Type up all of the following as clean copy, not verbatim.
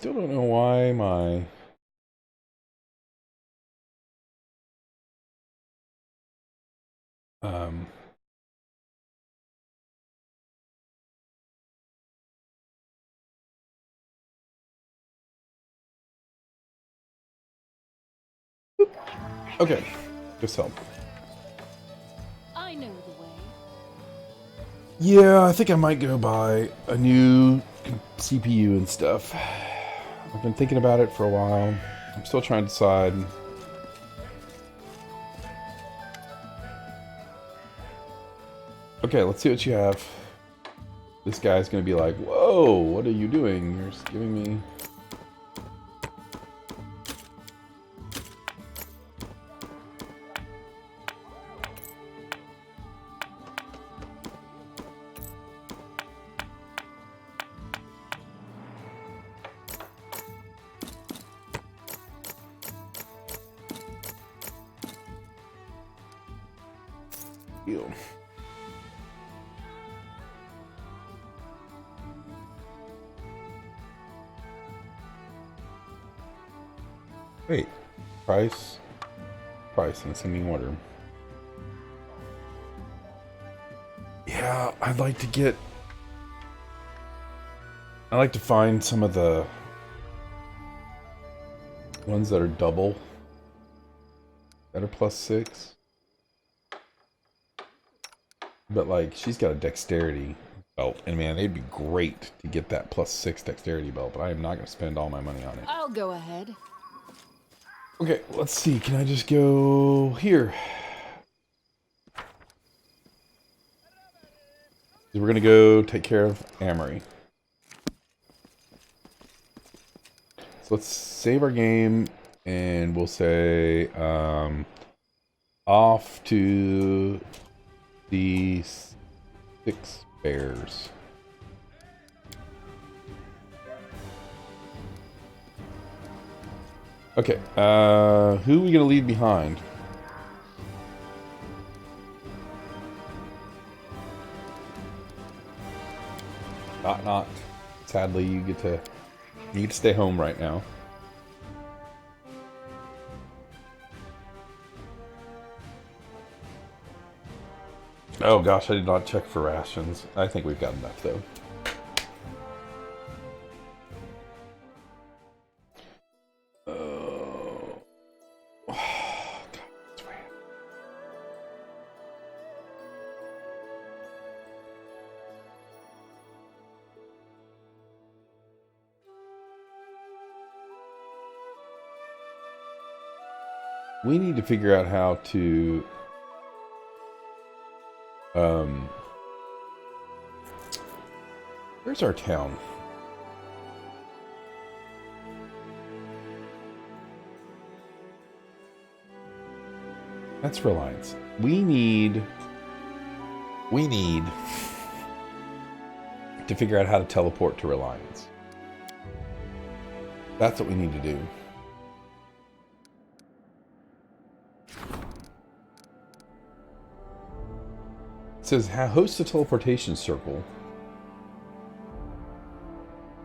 Still don't know why my um okay, just help. I know the way. Yeah, I think I might go buy a new CPU and stuff. I've been thinking about it for a while. I'm still trying to decide. Okay, let's see what you have. This guy's gonna be like, whoa, what are you doing? You're just giving me... Ew. Wait, price, and ascending order. Yeah, I'd like to find some of the ones that are double, that are +6. But like, she's got a dexterity belt, and man, it'd be great to get that +6 dexterity belt, but I am not going to spend all my money on it. I'll go ahead. Okay, let's see. Can I just go here? We're going to go take care of Amory. So let's save our game, and we'll say off to the 6 bears. Okay, who are we gonna leave behind? Knock knock. Sadly, you get to stay home right now. Oh gosh, I did not check for rations. I think we've got enough though. Oh. God, that's weird. We need to figure out how to where's our town? That's Reliance. We need to figure out how to teleport to Reliance. That's what we need to do. It says host a teleportation circle.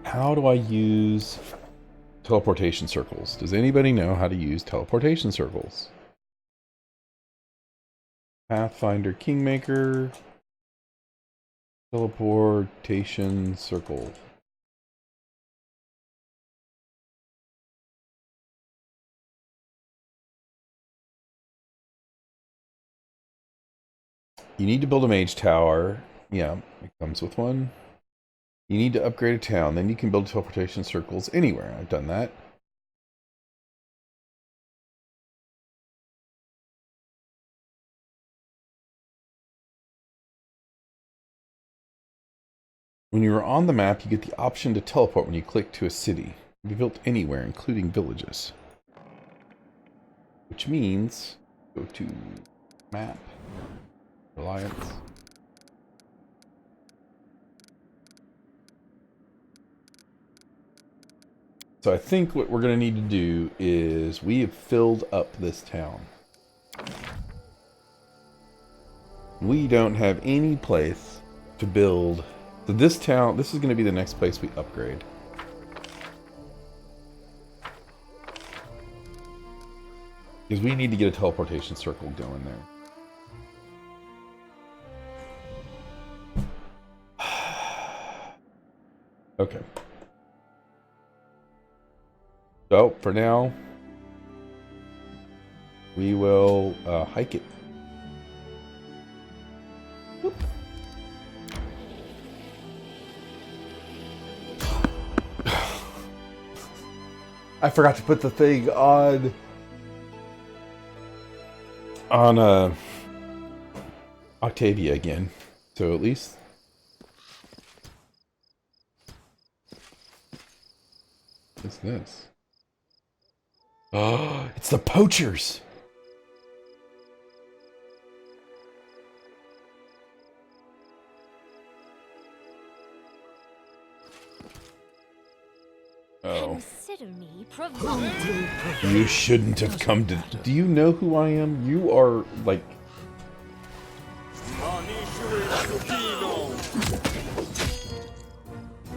How do I use teleportation circles? Does anybody know how to use teleportation circles? Pathfinder Kingmaker. Teleportation circle. You need to build a mage tower. Yeah, it comes with one. You need to upgrade a town. Then you can build teleportation circles anywhere. I've done that. When you are on the map, you get the option to teleport when you click to a city. It can be built anywhere, including villages. Which means, go to map, Reliance. So I think what we're going to need to do is we have filled up this town. We don't have any place to build. So this town, this is going to be the next place we upgrade. Because we need to get a teleportation circle going there. Okay. So, for now, we will hike it. Whoop. I forgot to put the thing on Octavia again. So at least what's this? Oh, it's the poachers. Oh. Consider me provoked. You shouldn't have come to... Do you know who I am? You are, like...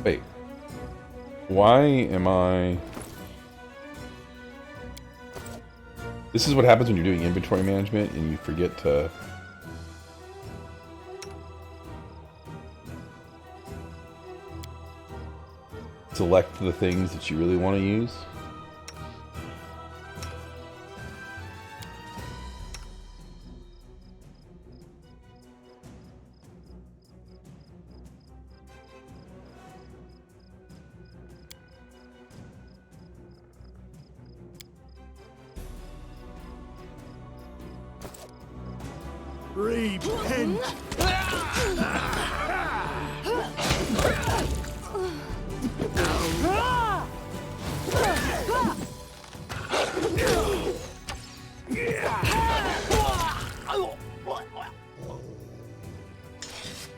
Wait. Why am I... This is what happens when you're doing inventory management and you forget to... select the things that you really want to use. Repent!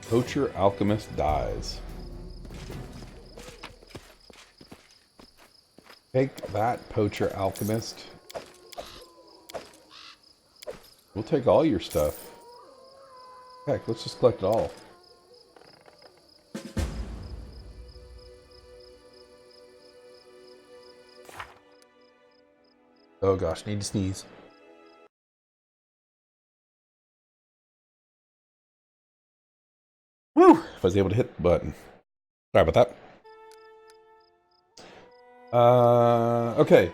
Poacher Alchemist dies. Take that, Poacher Alchemist. We'll take all your stuff. Heck, let's just collect it all. Oh gosh, need to sneeze. Woo! If I was able to hit the button. Sorry about that. Okay.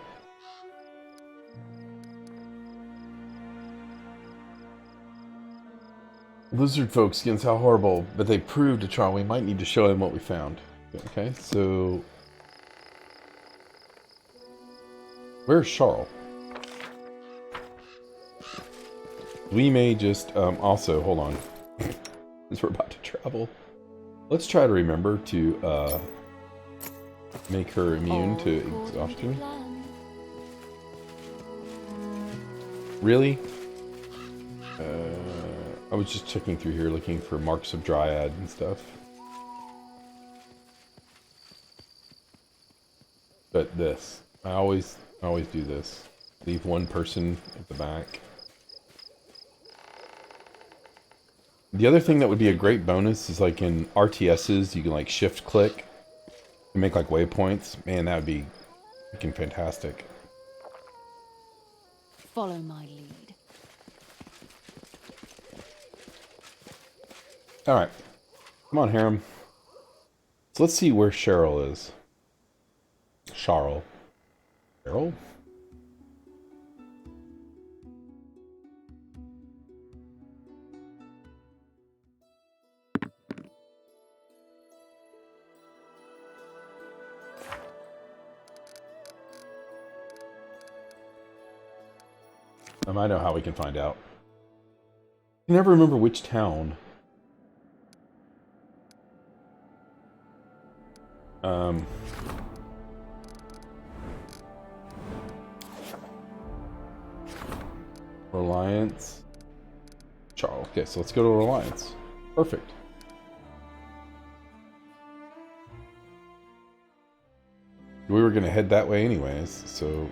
Lizard folk skins, how horrible. But they proved to Charles. We might need to show him what we found. Okay, so... Where's Charles? We may just, also, hold on. As we're about to travel. Let's try to remember to, make her immune to exhaustion. Really? I was just checking through here looking for marks of Dryad and stuff. But this. I always do this. Leave one person at the back. The other thing that would be a great bonus is like in RTSs, you can like shift click and make like waypoints. Man, that would be freaking fantastic. Follow my lead. Alright. Come on, Harem. So let's see where Cheryl is. Cheryl. Cheryl? I know how we can find out. I never remember which town. Reliance. Charles. Okay, so let's go to Reliance. Perfect. We were gonna head that way anyways, so...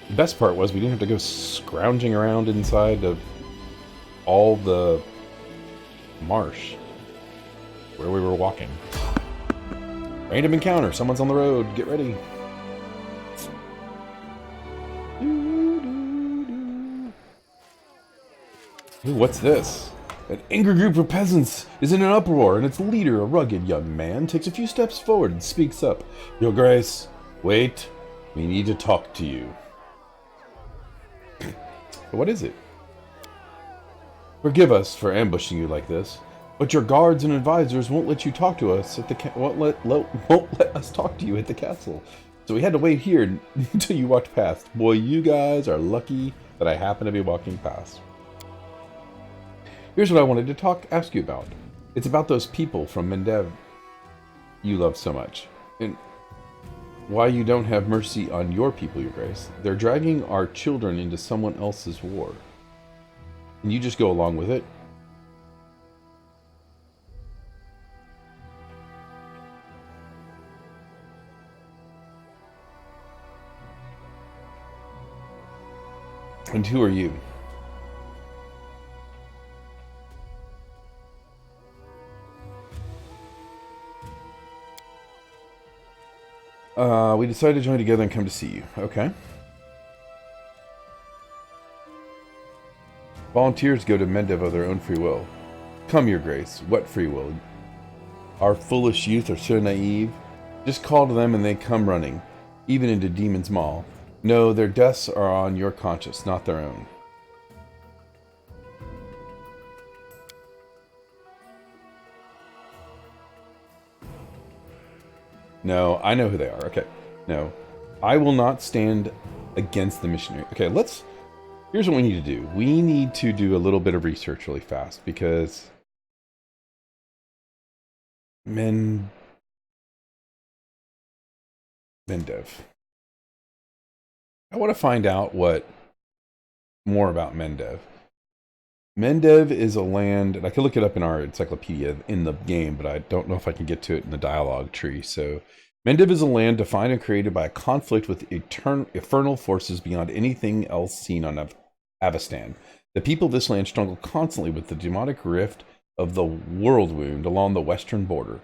The best part was we didn't have to go scrounging around inside of all the marsh where we were walking. Random encounter. Someone's on the road. Get ready. Ooh, what's this? An angry group of peasants is in an uproar, and its leader, a rugged young man, takes a few steps forward and speaks up. Your Grace, wait. We need to talk to you. What is it? Forgive us for ambushing you like this, but your guards and advisors won't let you talk to us at the won't let us talk to you at the castle. So we had to wait here until you walked past. Boy, you guys are lucky that I happen to be walking past. Here's what I wanted to ask you about. It's about those people from Mendev you love so much, and why you don't have mercy on your people, Your Grace. They're dragging our children into someone else's war, and you just go along with it. And who are you? We decided to join together and come to see you. Okay. Volunteers go to Mendev of their own free will. Come, Your Grace. What free will? Our foolish youth are so naive. Just call to them and they come running, even into Demon's Maw. No, their deaths are on your conscience, not their own. No, I know who they are. Okay. No. I will not stand against the missionary. Okay, here's what we need to do. We need to do a little bit of research really fast, because Mendev. I want to find out more about Mendev. Mendev is a land, and I can look it up in our encyclopedia in the game, but I don't know if I can get to it in the dialogue tree. So, Mendev is a land defined and created by a conflict with infernal forces beyond anything else seen on Avestan. The people of this land struggle constantly with the demonic rift of the World Wound along the western border.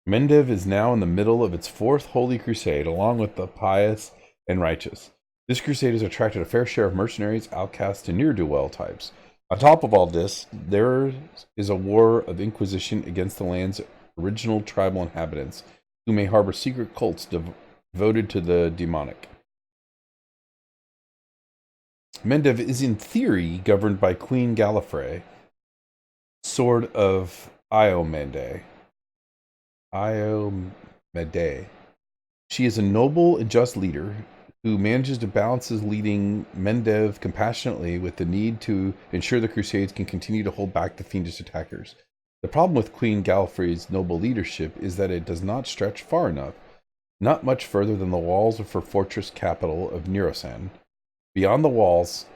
Mendev is now in the middle of its fourth holy crusade, along with the pious and righteous. This crusade has attracted a fair share of mercenaries, outcasts, and ne'er-do-well types. On top of all this, there is a war of inquisition against the land's original tribal inhabitants, who may harbor secret cults devoted to the demonic. Mendev is in theory governed by Queen Gallifrey, Sword of Iomede. She is a noble and just leader who manages to balance leading Mendev compassionately with the need to ensure the Crusades can continue to hold back the fiendish attackers. The problem with Queen Gallifrey's noble leadership is that it does not stretch far enough, not much further than the walls of her fortress capital of Neurosan. Beyond the walls,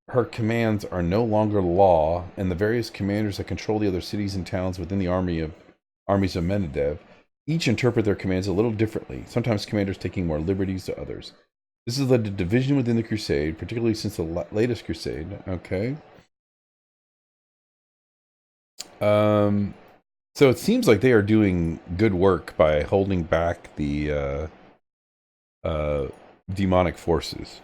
her commands are no longer law, and the various commanders that control the other cities and towns within the armies of Mendev each interpret their commands a little differently, sometimes commanders taking more liberties to others. This has led to division within the Crusade, particularly since the latest Crusade. Okay. So it seems like they are doing good work by holding back the demonic forces.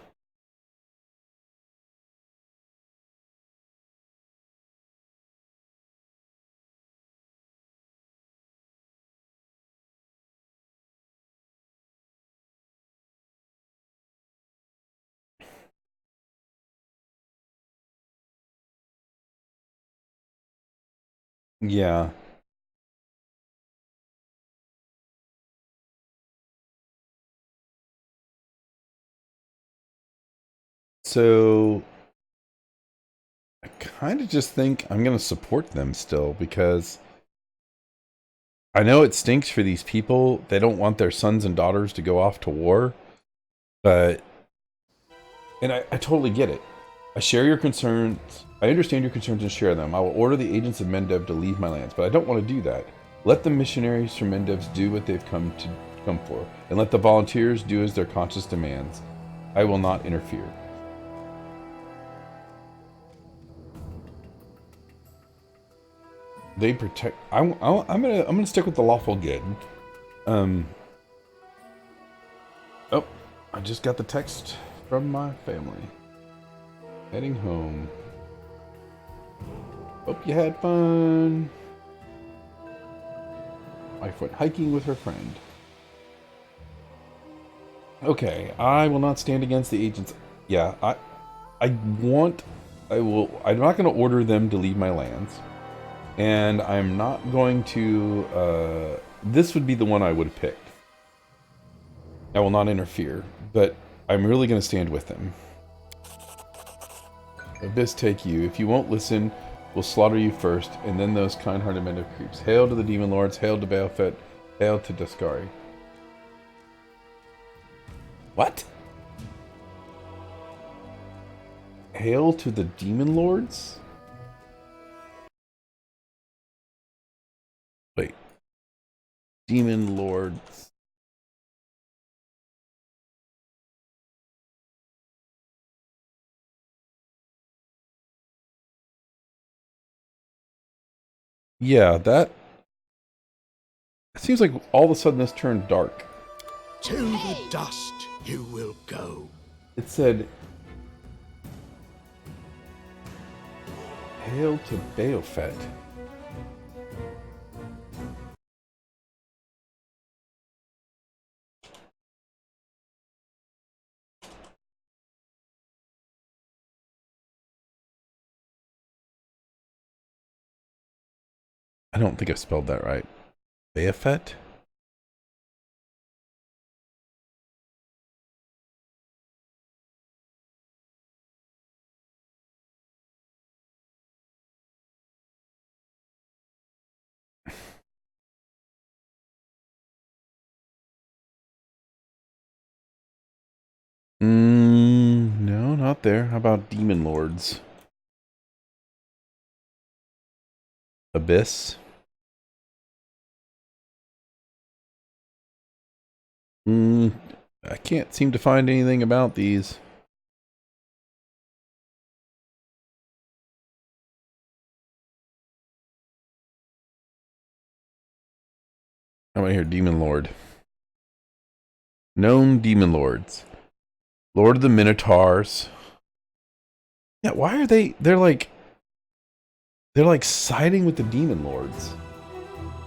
Yeah. So I kind of just think I'm going to support them still, because I know it stinks for these people. They don't want their sons and daughters to go off to war, and I totally get it. I share your concerns. I understand your concerns and share them. I will order the agents of Mendev to leave my lands, but I don't want to do that. Let the missionaries from Mendev do what they've come for, and let the volunteers do as their conscience demands. I will not interfere. They protect. I'm gonna stick with the lawful good. Um. Oh, I just got the text from my family. Heading home. Hope you had fun. Wife went hiking with her friend. Okay, I will not stand against the agents. Yeah, I'm not going to order them to leave my lands. And I'm not going to, this would be the one I would have picked. I will not interfere, but I'm really going to stand with them. Abyss take you. If you won't listen, we'll slaughter you first, and then those kind-hearted men of creeps. Hail to the demon lords, hail to Balefet, hail to Daskari. What? Hail to the demon lords? Wait. Demon lords. Yeah, that... It seems like all of a sudden this turned dark. To the dust you will go. It said... Hail to Baelfet. I don't think I spelled that right. Baelfet? No, not there. How about demon lords? Abyss? I can't seem to find anything about these. How about here? Demon Lord. Known demon lords. Lord of the Minotaurs. Yeah, why are they're like siding with the demon lords.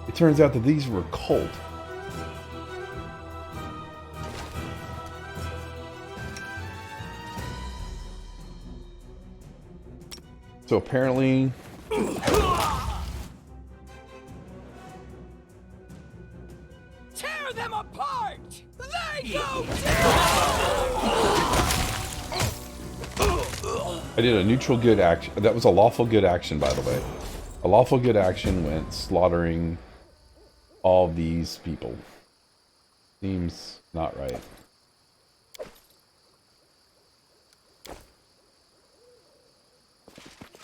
It turns out that these were a cult. So apparently... Tear them apart! They go I did a neutral good action. That was a lawful good action, by the way. A lawful good action went slaughtering all these people. Seems not right.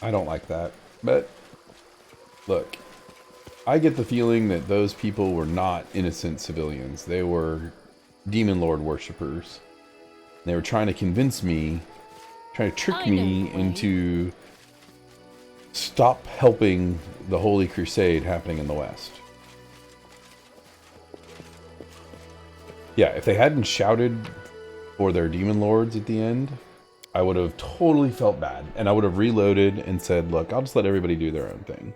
I don't like that. But, look. I get the feeling that those people were not innocent civilians. They were demon lord worshippers. They were trying to convince me, trying to trick me into stop helping the Holy Crusade happening in the West. Yeah, if they hadn't shouted for their demon lords at the end, I would have totally felt bad. And I would have reloaded and said, look, I'll just let everybody do their own thing.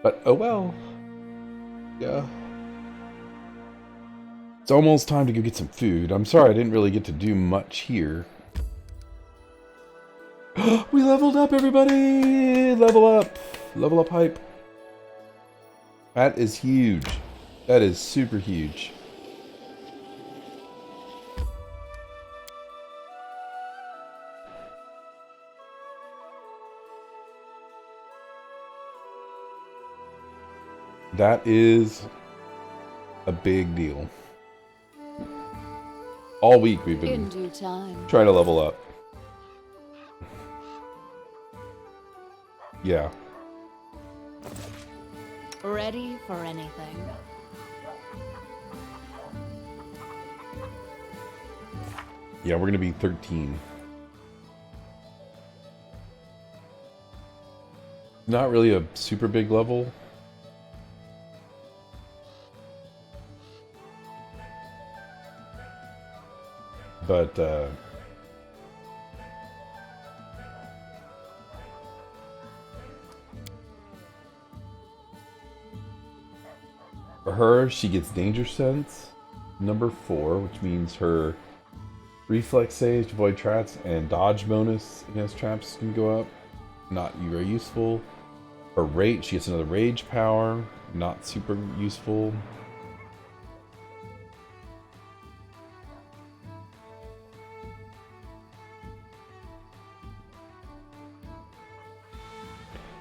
But, oh well. Yeah. It's almost time to go get some food. I'm sorry I didn't really get to do much here. We leveled up, everybody! Level up! Level up hype. That is huge. That is super huge. That is a big deal. All week we've been trying to level up. Yeah. Ready for anything. Yeah, we're gonna be 13. Not really a super big level. But for her, she gets Danger Sense number 4, which means her reflex saves to avoid traps and dodge bonus against traps can go up. Not very useful. Her rage, she gets another rage power. Not super useful.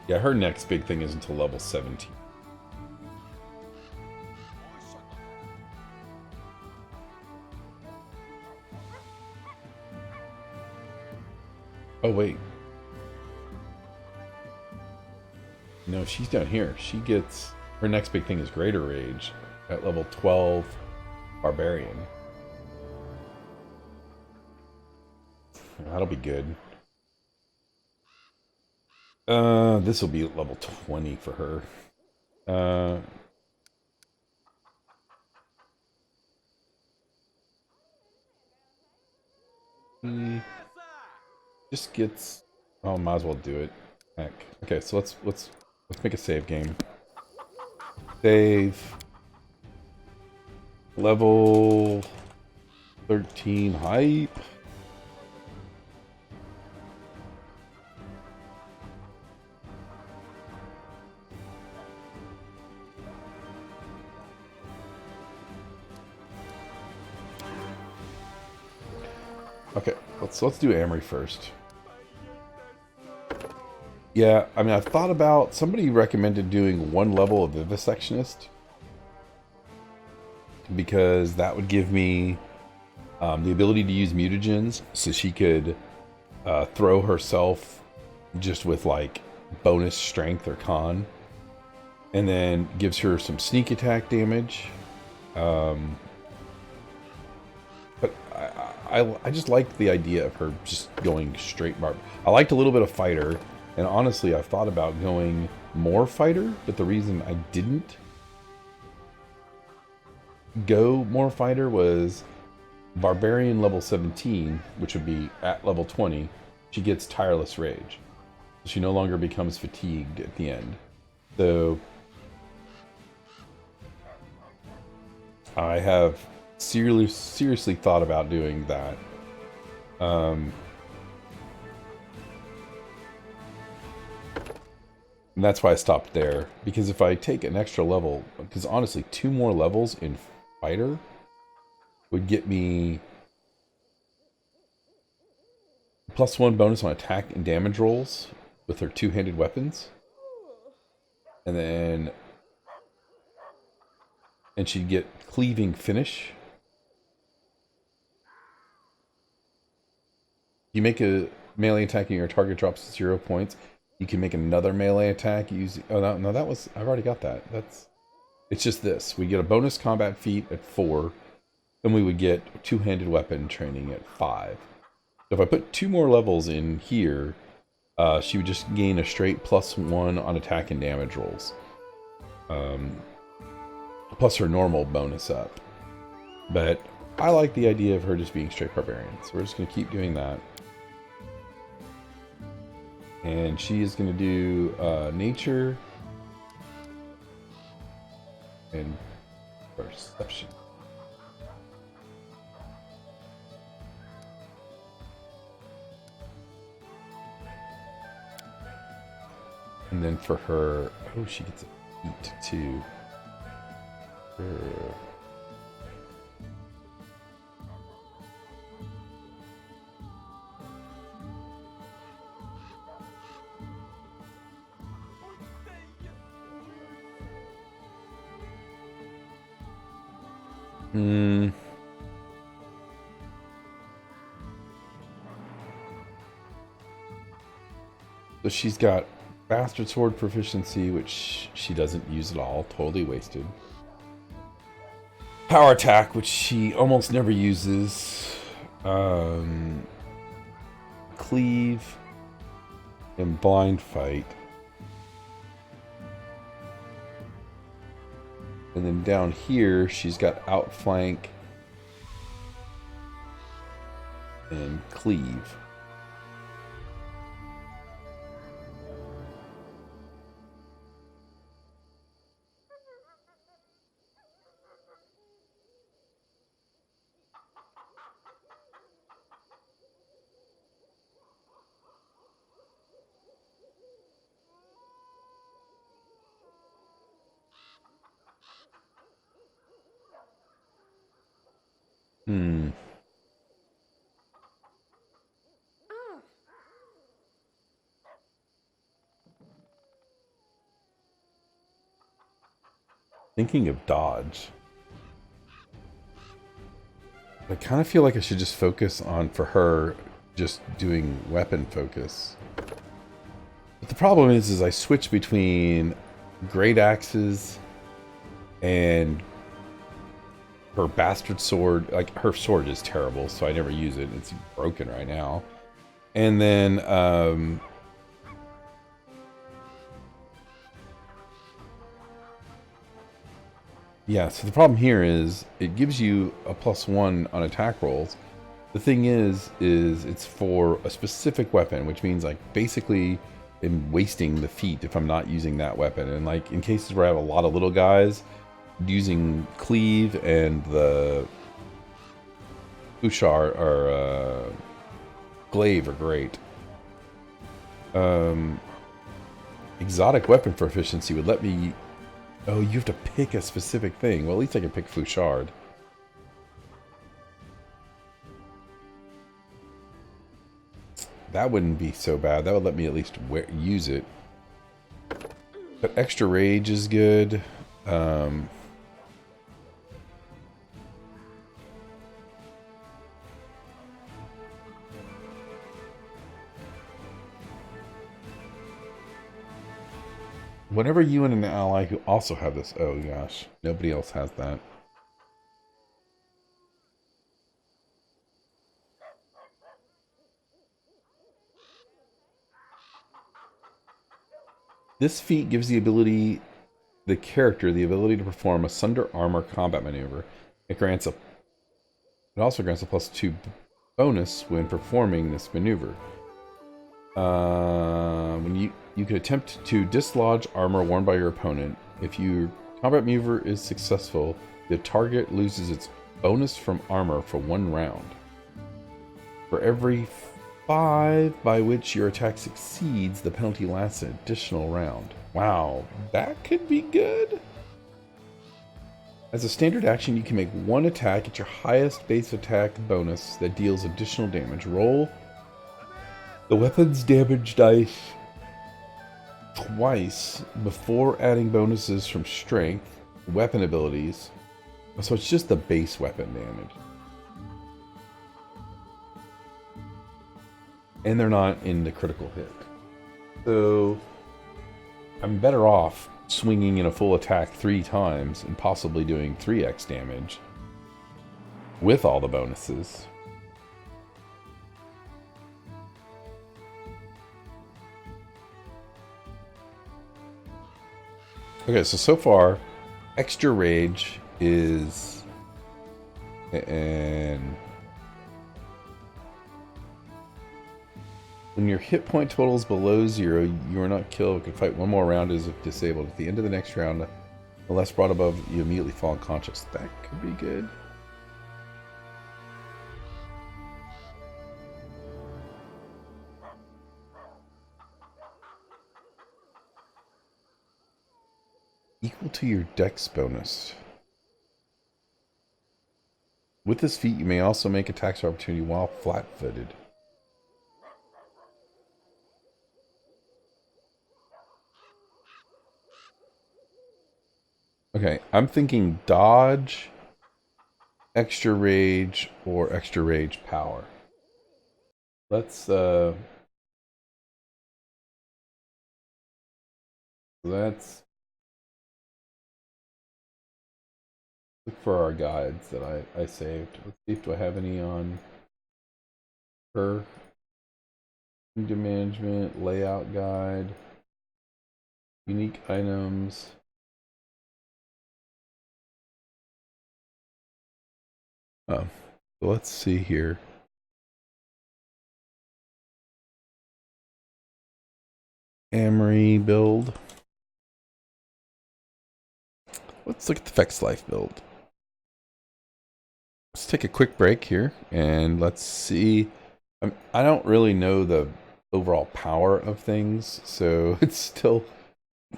Yeah, her next big thing is until level 17. Oh, wait. No, she's down here. She gets... Her next big thing is Greater Rage at level 12 Barbarian. That'll be good. This will be level 20 for her. Just gets... Oh, might as well do it. Heck. Okay, so let's make a save game. Save. Level 13 hype. Okay, let's do Amory first. Yeah, I mean, I've thought about... Somebody recommended doing 1 level of Vivisectionist. Because that would give me the ability to use mutagens. So she could throw herself just with, like, bonus strength or con. And then gives her some sneak attack damage. But I just like the idea of her just going straight barb. I liked a little bit of fighter. And honestly, I've thought about going more fighter, but the reason I didn't go more fighter was Barbarian level 17, which would be at level 20, she gets Tireless Rage. She no longer becomes fatigued at the end. So I have seriously thought about doing that. And that's why I stopped there. Because if I take an extra level... Because honestly, 2 more levels in Fighter would get me +1 bonus on attack and damage rolls with her 2-handed weapons. And then... And she'd get Cleaving Finish. You make a melee attack and your target drops 0 points. You can make another melee attack using... Oh, no, that was... I've already got that. It's just this. We get a bonus combat feat at 4. Then we would get 2-handed weapon training at 5. So if I put 2 more levels in here, she would just gain a straight +1 on attack and damage rolls. Plus her normal bonus up. But I like the idea of her just being straight barbarian. So we're just going to keep doing that. And she is going to do nature and perception. And then for her, oh, she gets a feat too. So she's got Bastard Sword proficiency, which she doesn't use at all. Totally wasted. Power attack, which she almost never uses. Cleave. And blind fight. And then down here, she's got outflank. cleave. Hmm. Thinking of dodge. I kind of feel like I should just focus on, for her, just doing weapon focus. But the problem is I switch between great axes and her bastard sword. Like, her sword is terrible, so I never use it. It's broken right now. And then, yeah, so the problem here is it gives you a +1 on attack rolls. The thing is it's for a specific weapon, which means like basically I'm wasting the feat if I'm not using that weapon. And like in cases where I have a lot of little guys, using cleave and the Bouchard or glaive are great. Exotic weapon for efficiency would let me. Oh, you have to pick a specific thing. Well, at least I can pick Fouchard. That wouldn't be so bad. That would let me at least use it. But extra rage is good. Whenever you and an ally who also have this... Oh, gosh. Nobody else has that. This feat gives the character the ability to perform a Sunder Armor combat maneuver. It also grants a +2 bonus when performing this maneuver. When you can attempt to dislodge armor worn by your opponent. If your combat maneuver is successful, the target loses its bonus from armor for 1 round. For every 5 by which your attack succeeds, the penalty lasts an additional round. Wow, that could be good. As a standard action, you can make 1 attack at your highest base attack bonus that deals additional damage. Roll the weapon's damage dice twice before adding bonuses from strength, weapon abilities. So it's just the base weapon damage. And they're not in the critical hit. So I'm better off swinging in a full attack 3 times and possibly doing 3x damage with all the bonuses. Okay, so far, extra rage is... And when your hit point total is below 0, you are not killed. You can fight 1 more round as if disabled. At the end of the next round, unless brought above, you immediately fall unconscious. That could be good. Equal to your dex bonus. With this feat, you may also make attacks of opportunity while flat-footed. Okay, I'm thinking dodge, extra rage, or extra rage power. Let's look for our guides that I saved. Let's see if do I have any on her. Kingdom management, layout guide, unique items. Oh, so let's see here. Amory build. Let's look at the Vex Life build. Let's take a quick break here and let's see. I don't really know the overall power of things, so it's still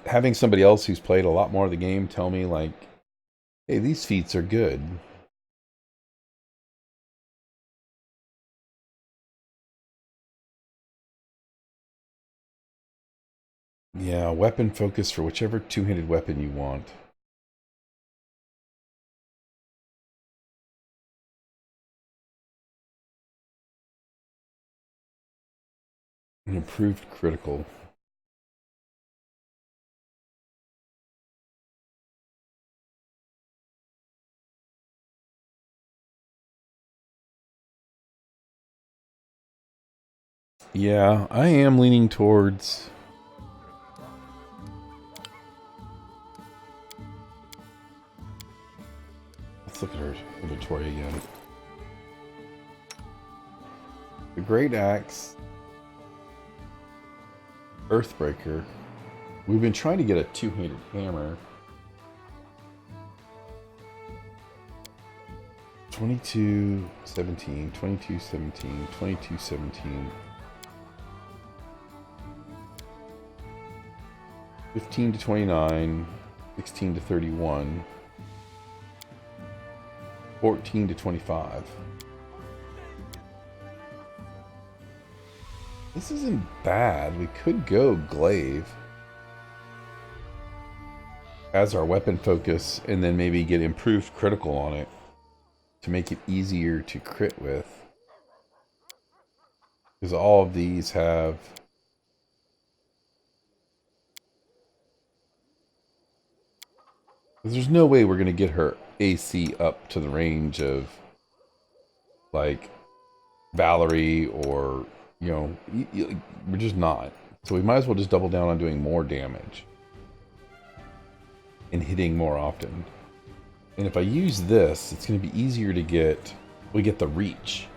having somebody else who's played a lot more of the game tell me like, hey, these feats are good. Yeah, weapon focus for whichever two-handed weapon you want. An improved critical. Yeah, I am leaning towards... Let's look at her inventory again. The Great Axe. Earthbreaker. We've been trying to get a two-handed hammer. 22, 17, 22, 17, 22, 17. 15 to 29, 16 to 31, 14 to 25. This isn't bad. We could go glaive as our weapon focus and then maybe get improved critical on it to make it easier to crit with. Because all of these have... There's no way we're going to get her AC up to the range of, like, Valerie or, you know, we're just not. So we might as well just double down on doing more damage. And hitting more often. And if I use this, it's going to be easier to get, we get the reach.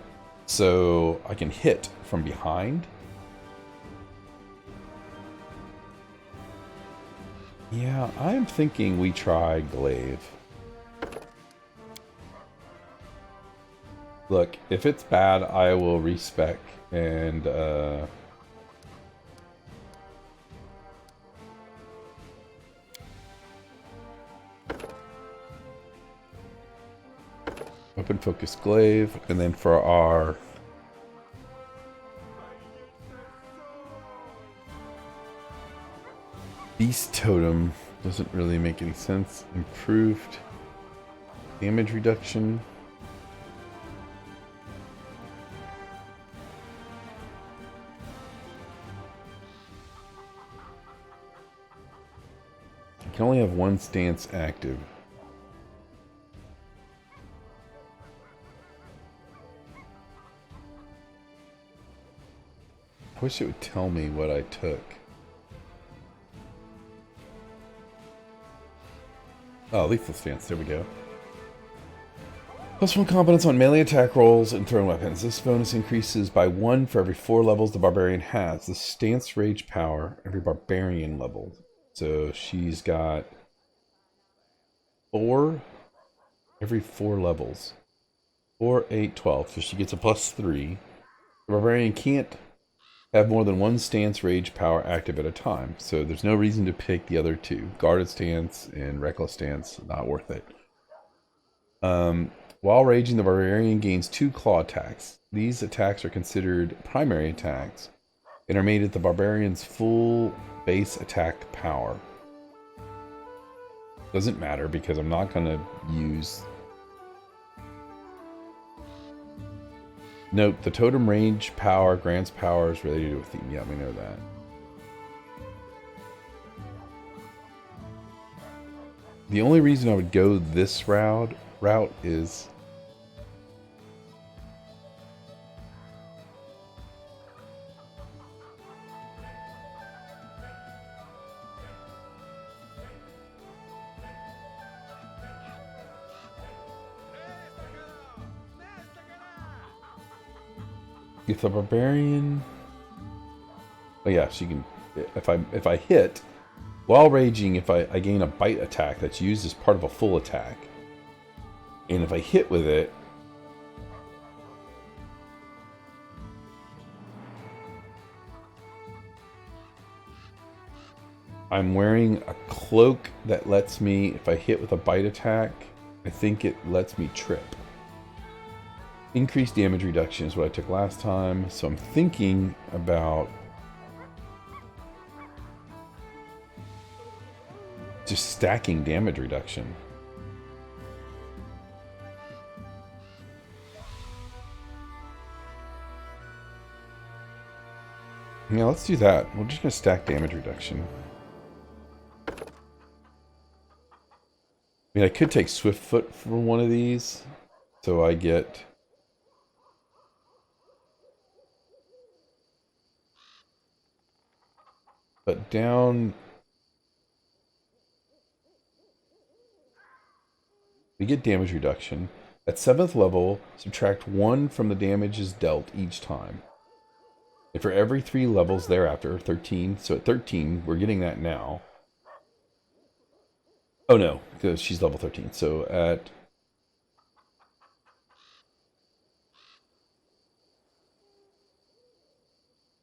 So I can hit from behind. Yeah, I'm thinking we try glaive. Look, if it's bad, I will respec and weapon focus glaive, and then for our beast totem, doesn't really make any sense. Improved damage reduction. I can only have one stance active. I wish it would tell me what I took. Oh, lethal stance, there we go. +1 competence on melee attack rolls and thrown weapons. This bonus increases by 1 for every 4 levels the barbarian has. The stance rage power every barbarian level. So she's got 4 every 4 levels. 4, 8, 12. So she gets a +3. The barbarian can't have more than 1 stance rage power active at a time. So there's no reason to pick the other 2. Guarded stance and reckless stance, not worth it. While raging, the barbarian gains 2 claw attacks. These attacks are considered primary attacks and are made at the barbarian's full base attack power. Doesn't matter because I'm not going to use... Note, the totem range power grants powers related to a theme. Yeah, we know that. The only reason I would go this route is... if the barbarian... Oh yeah, she can... if I hit while raging, if I gain a bite attack that's used as part of a full attack, and if I hit with it, I'm wearing a cloak that lets me, if I hit with a bite attack, I think it lets me trip. Increased damage reduction is what I took last time, so I'm thinking about just stacking damage reduction. Yeah, let's do that. We're just going to stack damage reduction. I mean, I could take Swift Foot for one of these, so I get... But down... We get damage reduction. At 7th level, subtract 1 from the damages dealt each time. And for every 3 levels thereafter, 13. So at 13, we're getting that now. Oh no, because she's level 13. So at...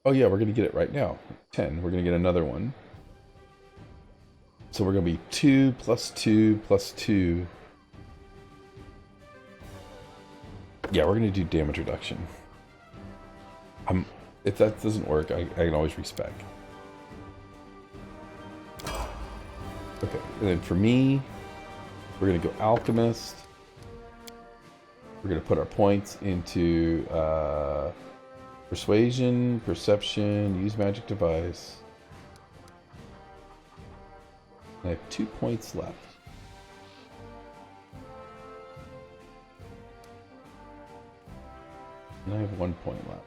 Oh yeah, we're going to get it right now. 10. We're going to get another one. So we're going to be 2 plus 2 plus 2. Yeah, we're going to do damage reduction. If that doesn't work, I can always respec. Okay, and then for me, we're going to go Alchemist. We're going to put our points into Persuasion, Perception, use Magic Device. I have 2 points left. And I have 1 point left.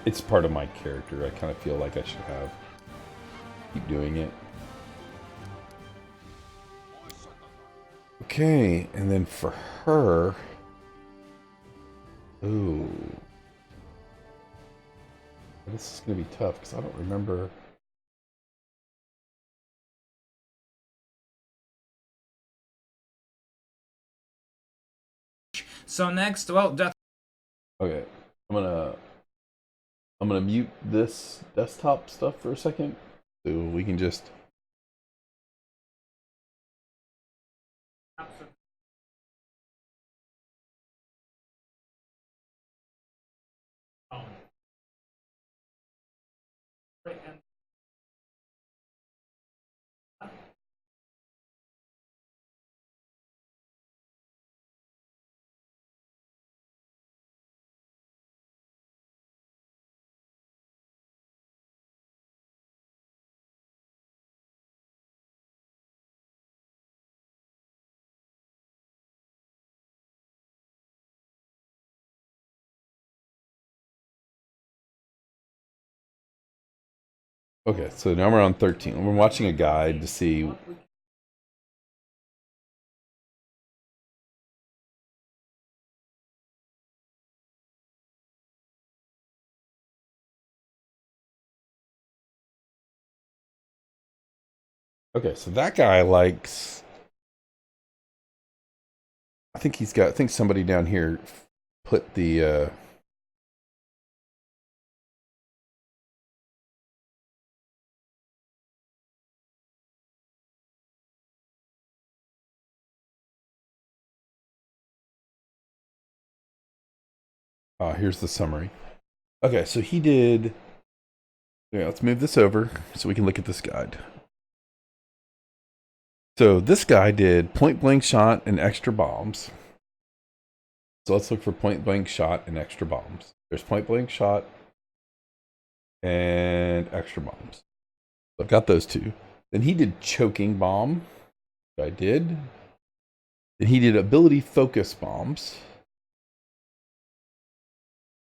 It's part of my character. I kind of feel like I should keep doing it. Okay, and then for her, ooh, this is gonna be tough because I don't remember. So next, well, that. Okay, I'm gonna mute this desktop stuff for a second, so we can just. Okay, so now we're on 13. We're watching a guide to see. Okay, so that guy likes. I think I think somebody down here put the. Here's the summary. Okay, so he did. Yeah, let's move this over so we can look at this guide. So this guy did point blank shot and extra bombs. So let's look for point blank shot and extra bombs. There's point blank shot and extra bombs. So I've got those 2. Then he did choking bomb. Which I did. Then he did ability focus bombs.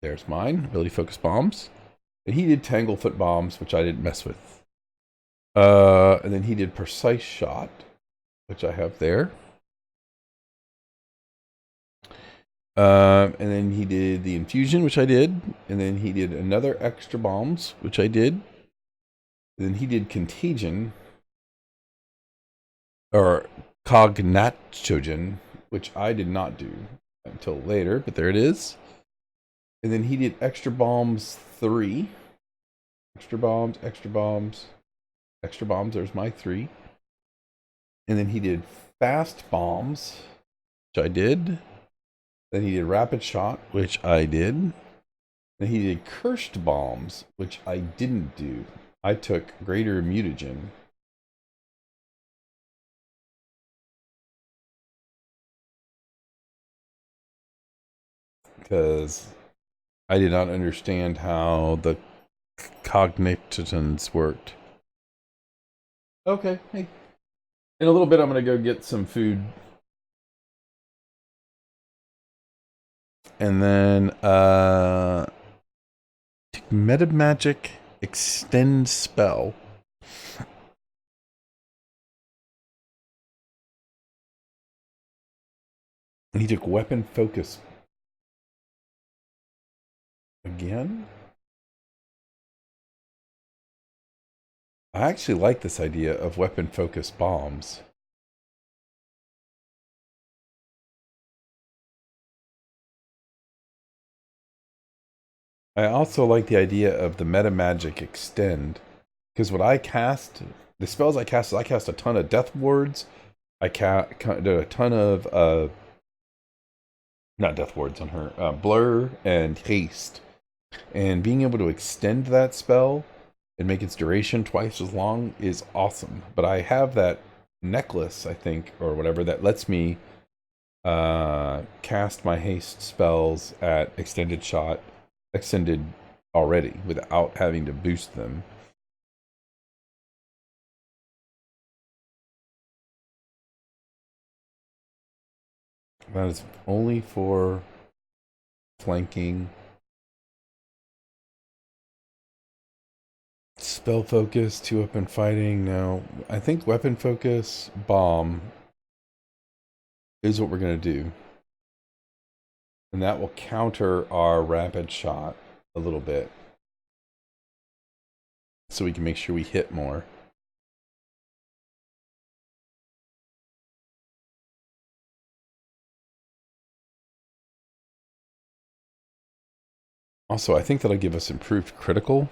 There's mine, ability focus bombs. And he did Tanglefoot bombs, which I didn't mess with. And then he did Precise Shot, which I have there. And then he did the Infusion, which I did. And then he did another Extra Bombs, which I did. And then he did Contagion, or Cognatogen, which I did not do until later, but there it is. And then he did Extra Bombs 3. Extra Bombs, Extra Bombs, Extra Bombs, there's my 3. And then he did Fast Bombs, which I did. Then he did Rapid Shot, which I did. Then he did Cursed Bombs, which I didn't do. I took Greater Mutagen. Because I did not understand how the cognitons worked. Okay, hey. In a little bit, I'm going to go get some food. And then, Meta Magic Extend Spell. And he took Weapon Focus. Again? I actually like this idea of Weapon Focus Bombs. I also like the idea of the Meta Magic Extend, because what I cast, the spells I cast, I cast a ton of Death Wards. I did a ton of not Death Wards on her, Blur and Haste, and being able to extend that spell and make its duration twice as long is awesome. But I have that necklace, I think, or whatever, that lets me cast my haste spells at extended already without having to boost them. That is only for flanking. Spell focus, 2-weapon fighting. No, I think weapon focus, bomb is what we're going to do. And that will counter our rapid shot a little bit. So we can make sure we hit more. Also, I think that'll give us improved critical.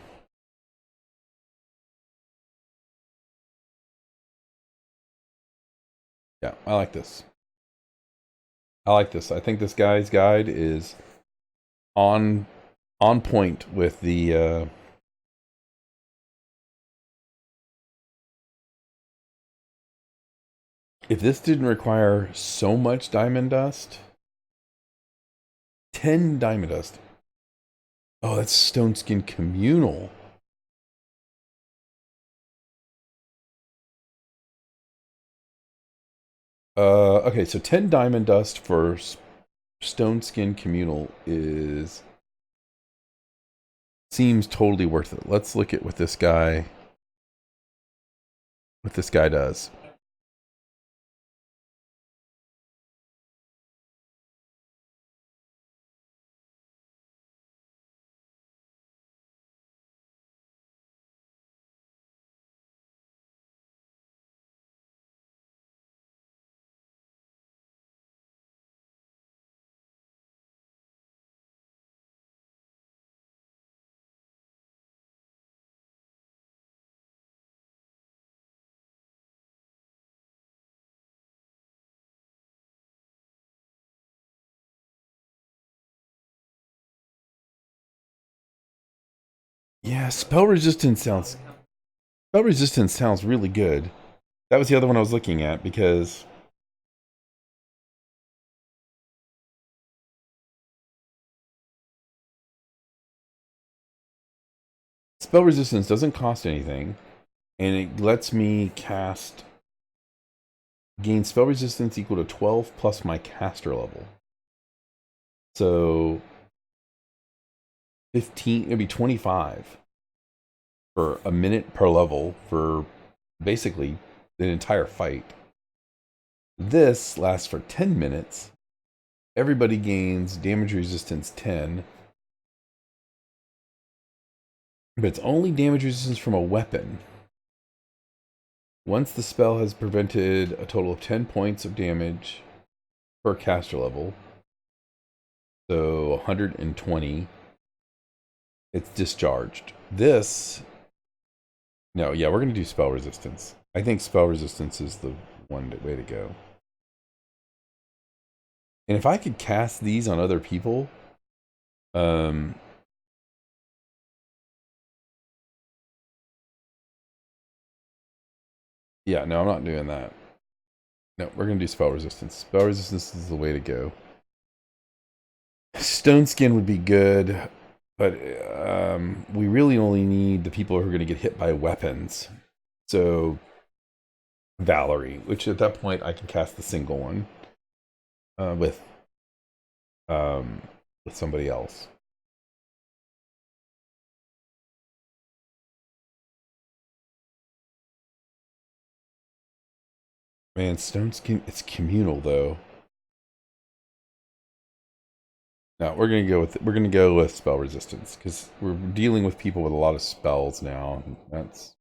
Yeah, I like this. I like this. I think this guy's guide is on point with the if this didn't require so much diamond dust, 10 diamond dust. Oh, that's Stone Skin Communal. Okay, so 10 diamond dust for Stone Skin Communal seems totally worth it. Let's look at what this guy does. Yeah, spell resistance sounds really good. That was the other one I was looking at because spell resistance doesn't cost anything, and it lets me gain spell resistance equal to 12 plus my caster level. So 15, it'd be 25 for a minute per level for basically an entire fight. This lasts for 10 minutes. Everybody gains damage resistance 10. But it's only damage resistance from a weapon. Once the spell has prevented a total of 10 points of damage per caster level, so 120, it's discharged. This, no, yeah, we're going to do spell resistance. I think spell resistance is the way to go. And if I could cast these on other people, yeah, no, I'm not doing that. No, we're going to do spell resistance. Spell resistance is the way to go. Stone skin would be good, but we really only need the people who are going to get hit by weapons. So, Valerie, which at that point I can cast the single one with somebody else. Man, stone skin, it's communal though. No, we're gonna go with spell resistance because we're dealing with people with a lot of spells now. That's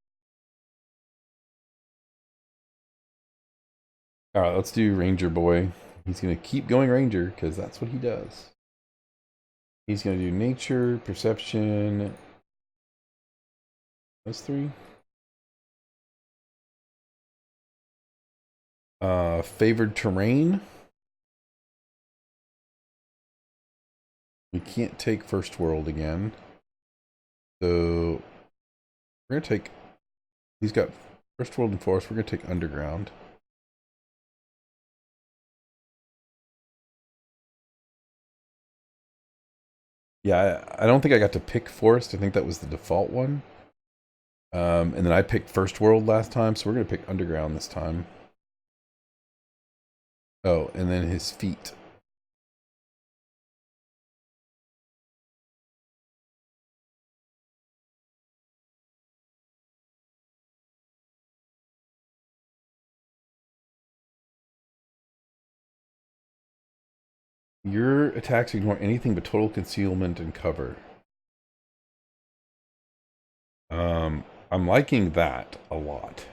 all right. Let's do Ranger Boy. He's gonna keep going Ranger because that's what he does. He's gonna do Nature, Perception. Those three. Favored terrain. We can't take First World again. So we're gonna take, he's got First World and Forest, we're gonna take Underground. Yeah, I don't think I got to pick Forest. I think that was the default one. And then I picked First World last time, so we're gonna pick Underground this time. Oh, and then his feet. Your attacks ignore anything but total concealment and cover. I'm liking that a lot.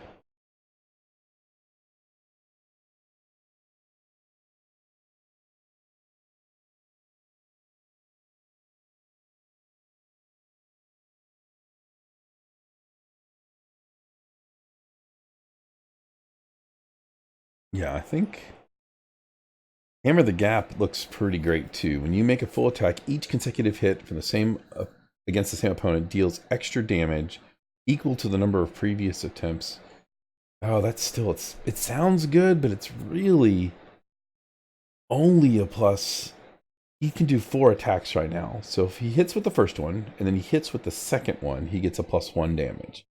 Yeah, I think Hammer the Gap looks pretty great too. When you make a full attack, each consecutive hit from the same against the same opponent deals extra damage equal to the number of previous attempts. Oh, that's still, it sounds good, but it's really only a plus. He can do 4 attacks right now. So if he hits with the first one, and then he hits with the second one, he gets a +1 damage.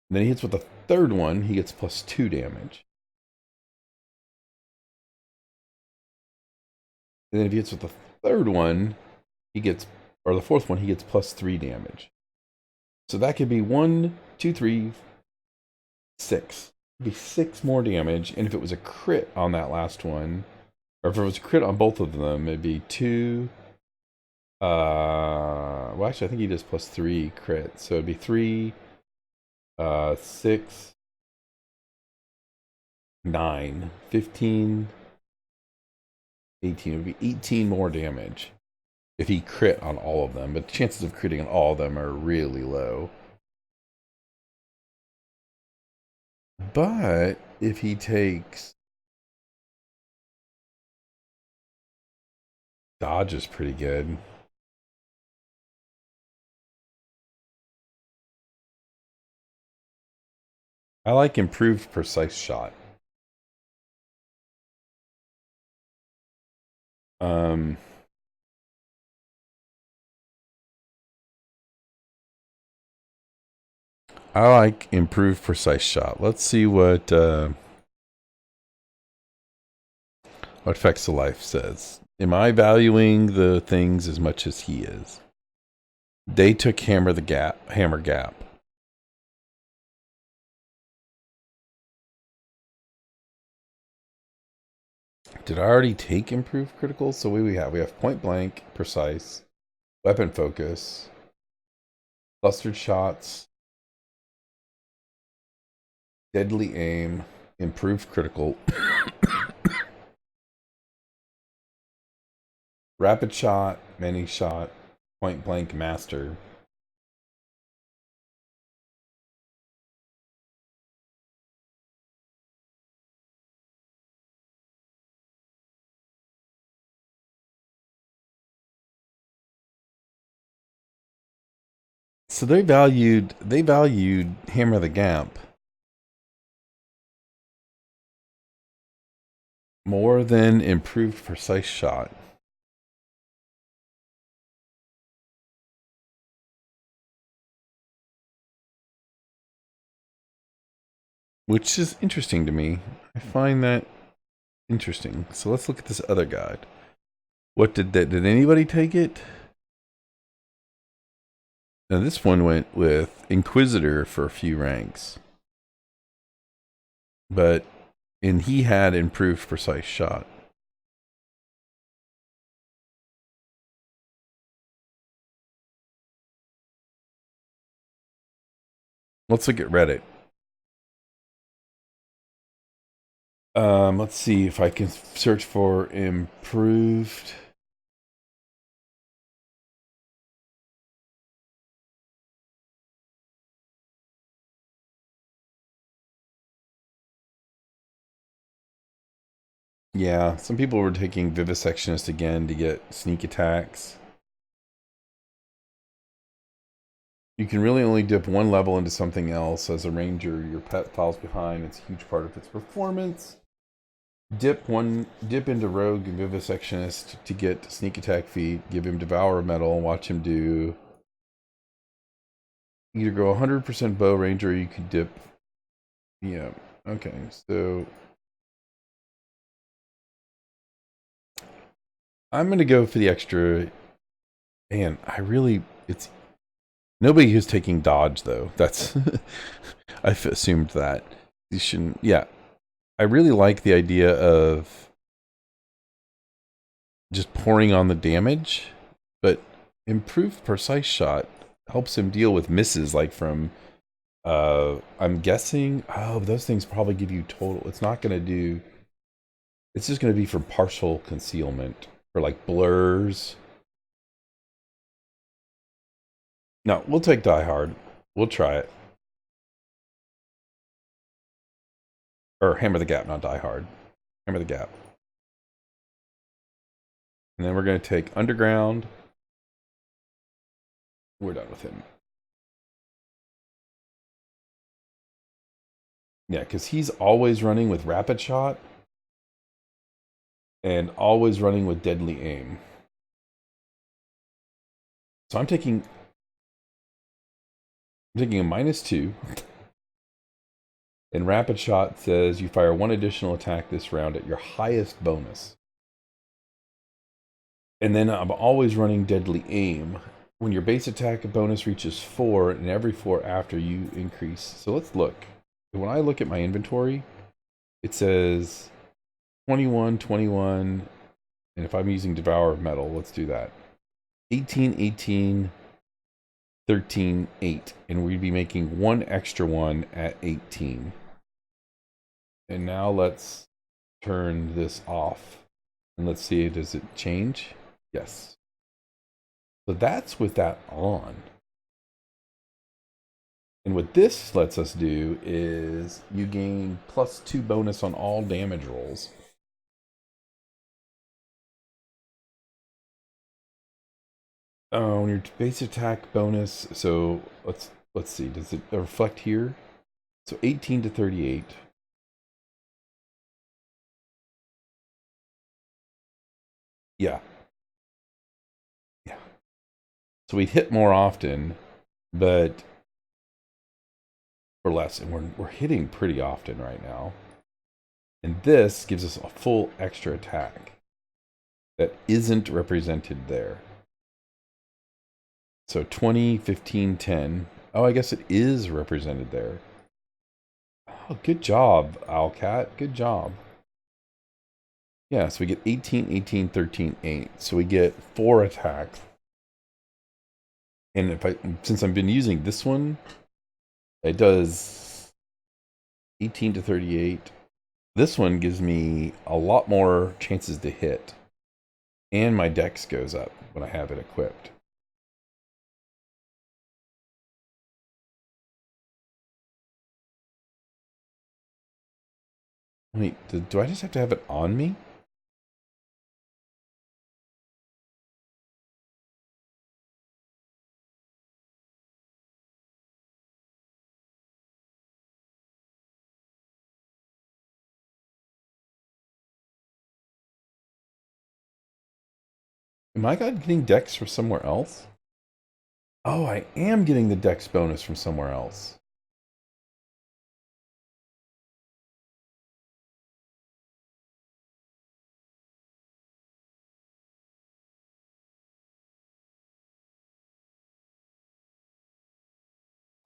And then he hits with the third one, he gets +2 damage. And then if he hits with the third one, he gets, or the fourth one, he gets +3 damage. So that could be 1, 2, 3, 6. It'd be 6 more damage. And if it was a crit on that last one, or if it was a crit on both of them, it'd be 2. Well, actually, I think he does +3 crit. So it'd be 3, 6, 9, 15, 18. It would be 18 more damage if he crit on all of them. But the chances of critting on all of them are really low. But if he takes... Dodge is pretty good. I like improved precise shot. I like improved precise shot. Let's see what Facts of Life says. Am I valuing the things as much as he is? They took Hammer Gap. Did I already take improved critical? So we have point blank, precise, weapon focus, clustered shots, deadly aim, improved critical, rapid shot, many shot, point blank, master. So they valued Hammer the Gap more than improved precise shot. Which is interesting to me. I find that interesting. So let's look at this other guide. What did anybody take it? Now this one went with Inquisitor for a few ranks. And he had improved precise shot. Let's look at Reddit. Let's see if I can search for improved. Yeah, some people were taking Vivisectionist again to get sneak attacks. You can really only dip one level into something else. As a ranger, your pet falls behind. It's a huge part of its performance. Dip into Rogue and Vivisectionist to get sneak attack feat. Give him Devour Metal and watch him do. Either go 100% bow ranger or you could dip. Yeah, okay, so I'm going to go for the extra. Man, it's nobody who's taking dodge though. That's, I've assumed that. You shouldn't, yeah. I really like the idea of just pouring on the damage, but improved precise shot helps him deal with misses like from, I'm guessing, those things probably give you total, it's not going to do, it's just going to be for partial concealment, for like blurs. No, we'll take Die Hard. We'll try it. Or Hammer the Gap, not Die Hard. Hammer the Gap. And then we're going to take Underground. We're done with him. Yeah, because he's always running with Rapid Shot. And always running with Deadly Aim. So I'm taking a -2. And Rapid Shot says you fire one additional attack this round at your highest bonus. And then I'm always running Deadly Aim. When your base attack bonus reaches 4, and every 4 after you increase. So let's look. When I look at my inventory, it says 21, 21. And if I'm using Devour of Metal, let's do that. 18, 18, 13, 8. And we'd be making one extra one at 18. And now let's turn this off. And let's see, does it change? Yes. So that's with that on. And what this lets us do is you gain +2 bonus on all damage rolls. Oh, your base attack bonus. So let's see. Does it reflect here? So 18 to 38. Yeah. Yeah. So we hit more often, but for less, and we're hitting pretty often right now. And this gives us a full extra attack that isn't represented there. So 20, 15, 10. Oh, I guess it is represented there. Oh, good job, Owlcat. Good job. Yeah, so we get 18, 18, 13, 8. So we get 4 attacks. And since I've been using this one, it does 18 to 38. This one gives me a lot more chances to hit. And my dex goes up when I have it equipped. Wait, do I just have to have it on me? Am I getting dex from somewhere else? Oh, I am getting the dex bonus from somewhere else.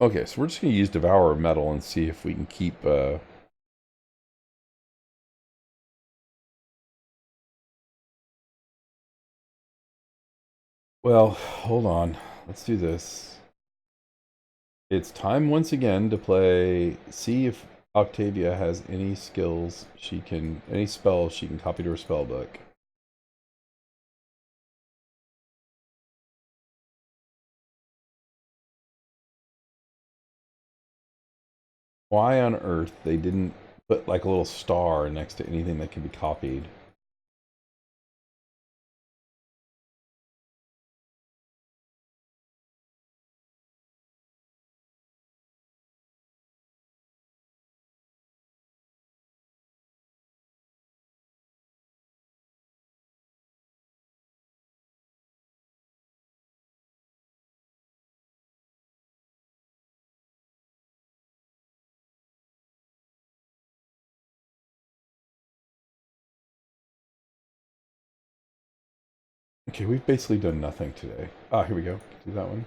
Okay, so we're just going to use Devour Metal and see if we can keep... Well, hold on. Let's do this. It's time once again to play... See if Octavia has any skills she can... Any spells she can copy to her spell book. Why on earth they didn't put like a little star next to anything that can be copied? Okay, we've basically done nothing today. Ah, here we go. Do that one.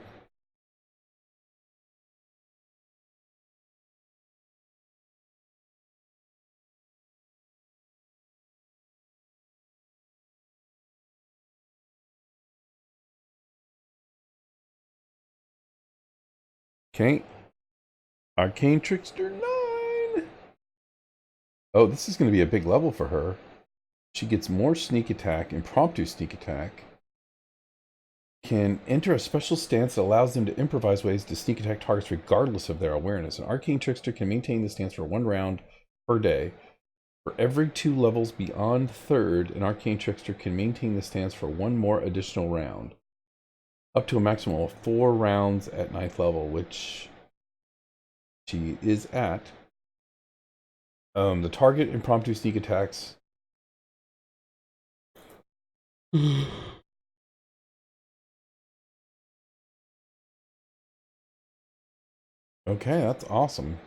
Okay. Arcane Trickster 9! Oh, this is going to be a big level for her. She gets more sneak attack, impromptu sneak attack. Can enter a special stance that allows them to improvise ways to sneak attack targets regardless of their awareness. An Arcane Trickster can maintain the stance for 1 round per day. For every 2 levels beyond 3rd, an Arcane Trickster can maintain the stance for 1 more additional round. Up to a maximum of 4 rounds at 9th level, which she is at. The target impromptu sneak attacks. Okay, that's awesome.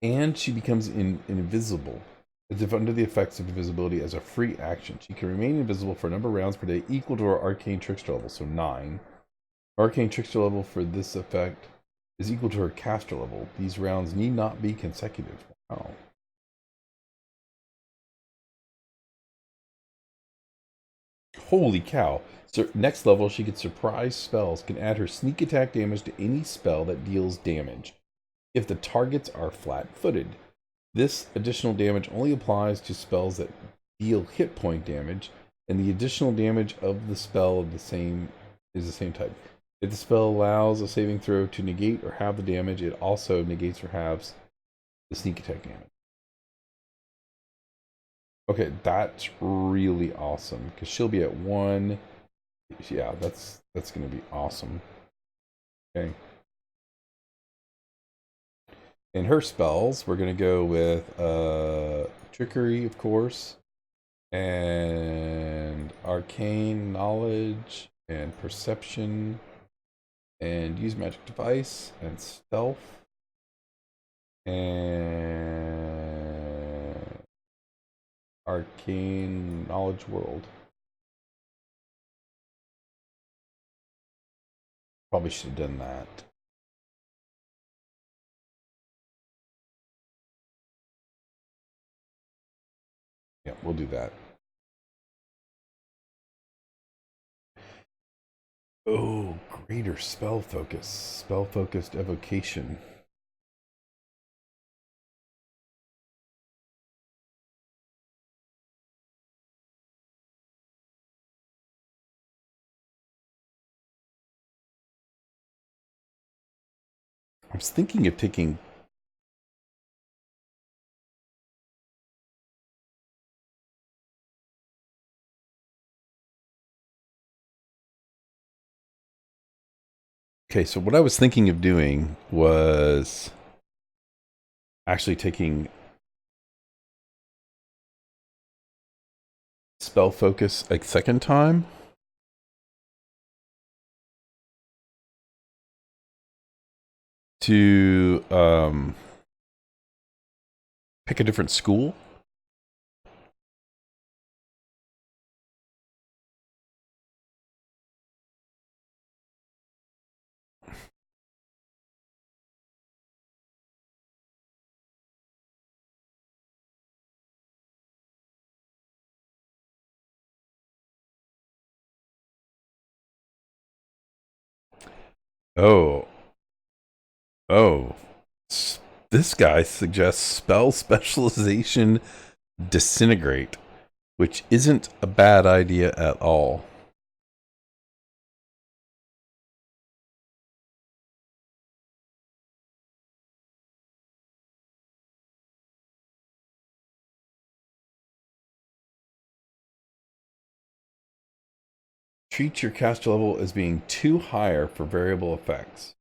And she becomes invisible, as if under the effects of invisibility as a free action. She can remain invisible for a number of rounds per day equal to her Arcane Trickster level, so 9. Arcane Trickster level for this effect is equal to her caster level. These rounds need not be consecutive. Wow. Holy cow. So next level, she gets surprise spells, can add her sneak attack damage to any spell that deals damage, if the targets are flat-footed. This additional damage only applies to spells that deal hit point damage, and the additional damage of the spell of the same type. If the spell allows a saving throw to negate or halve the damage, it also negates or halves the sneak attack damage. Okay, that's really awesome, because she'll be at 1. Yeah, that's going to be awesome. Okay. In her spells, we're going to go with Trickery, of course, and Arcane Knowledge, and Perception, and Use Magic Device, and Stealth, and Arcane Knowledge World. Probably should have done that. Yeah, we'll do that. Oh, greater spell focus. Spell focused evocation. I was thinking of taking... Okay, so what I was thinking of doing was actually taking spell focus a second time. To pick a different school. Oh, oh, this guy suggests spell specialization disintegrate, which isn't a bad idea at all. Treat your caster level as being too higher for variable effects.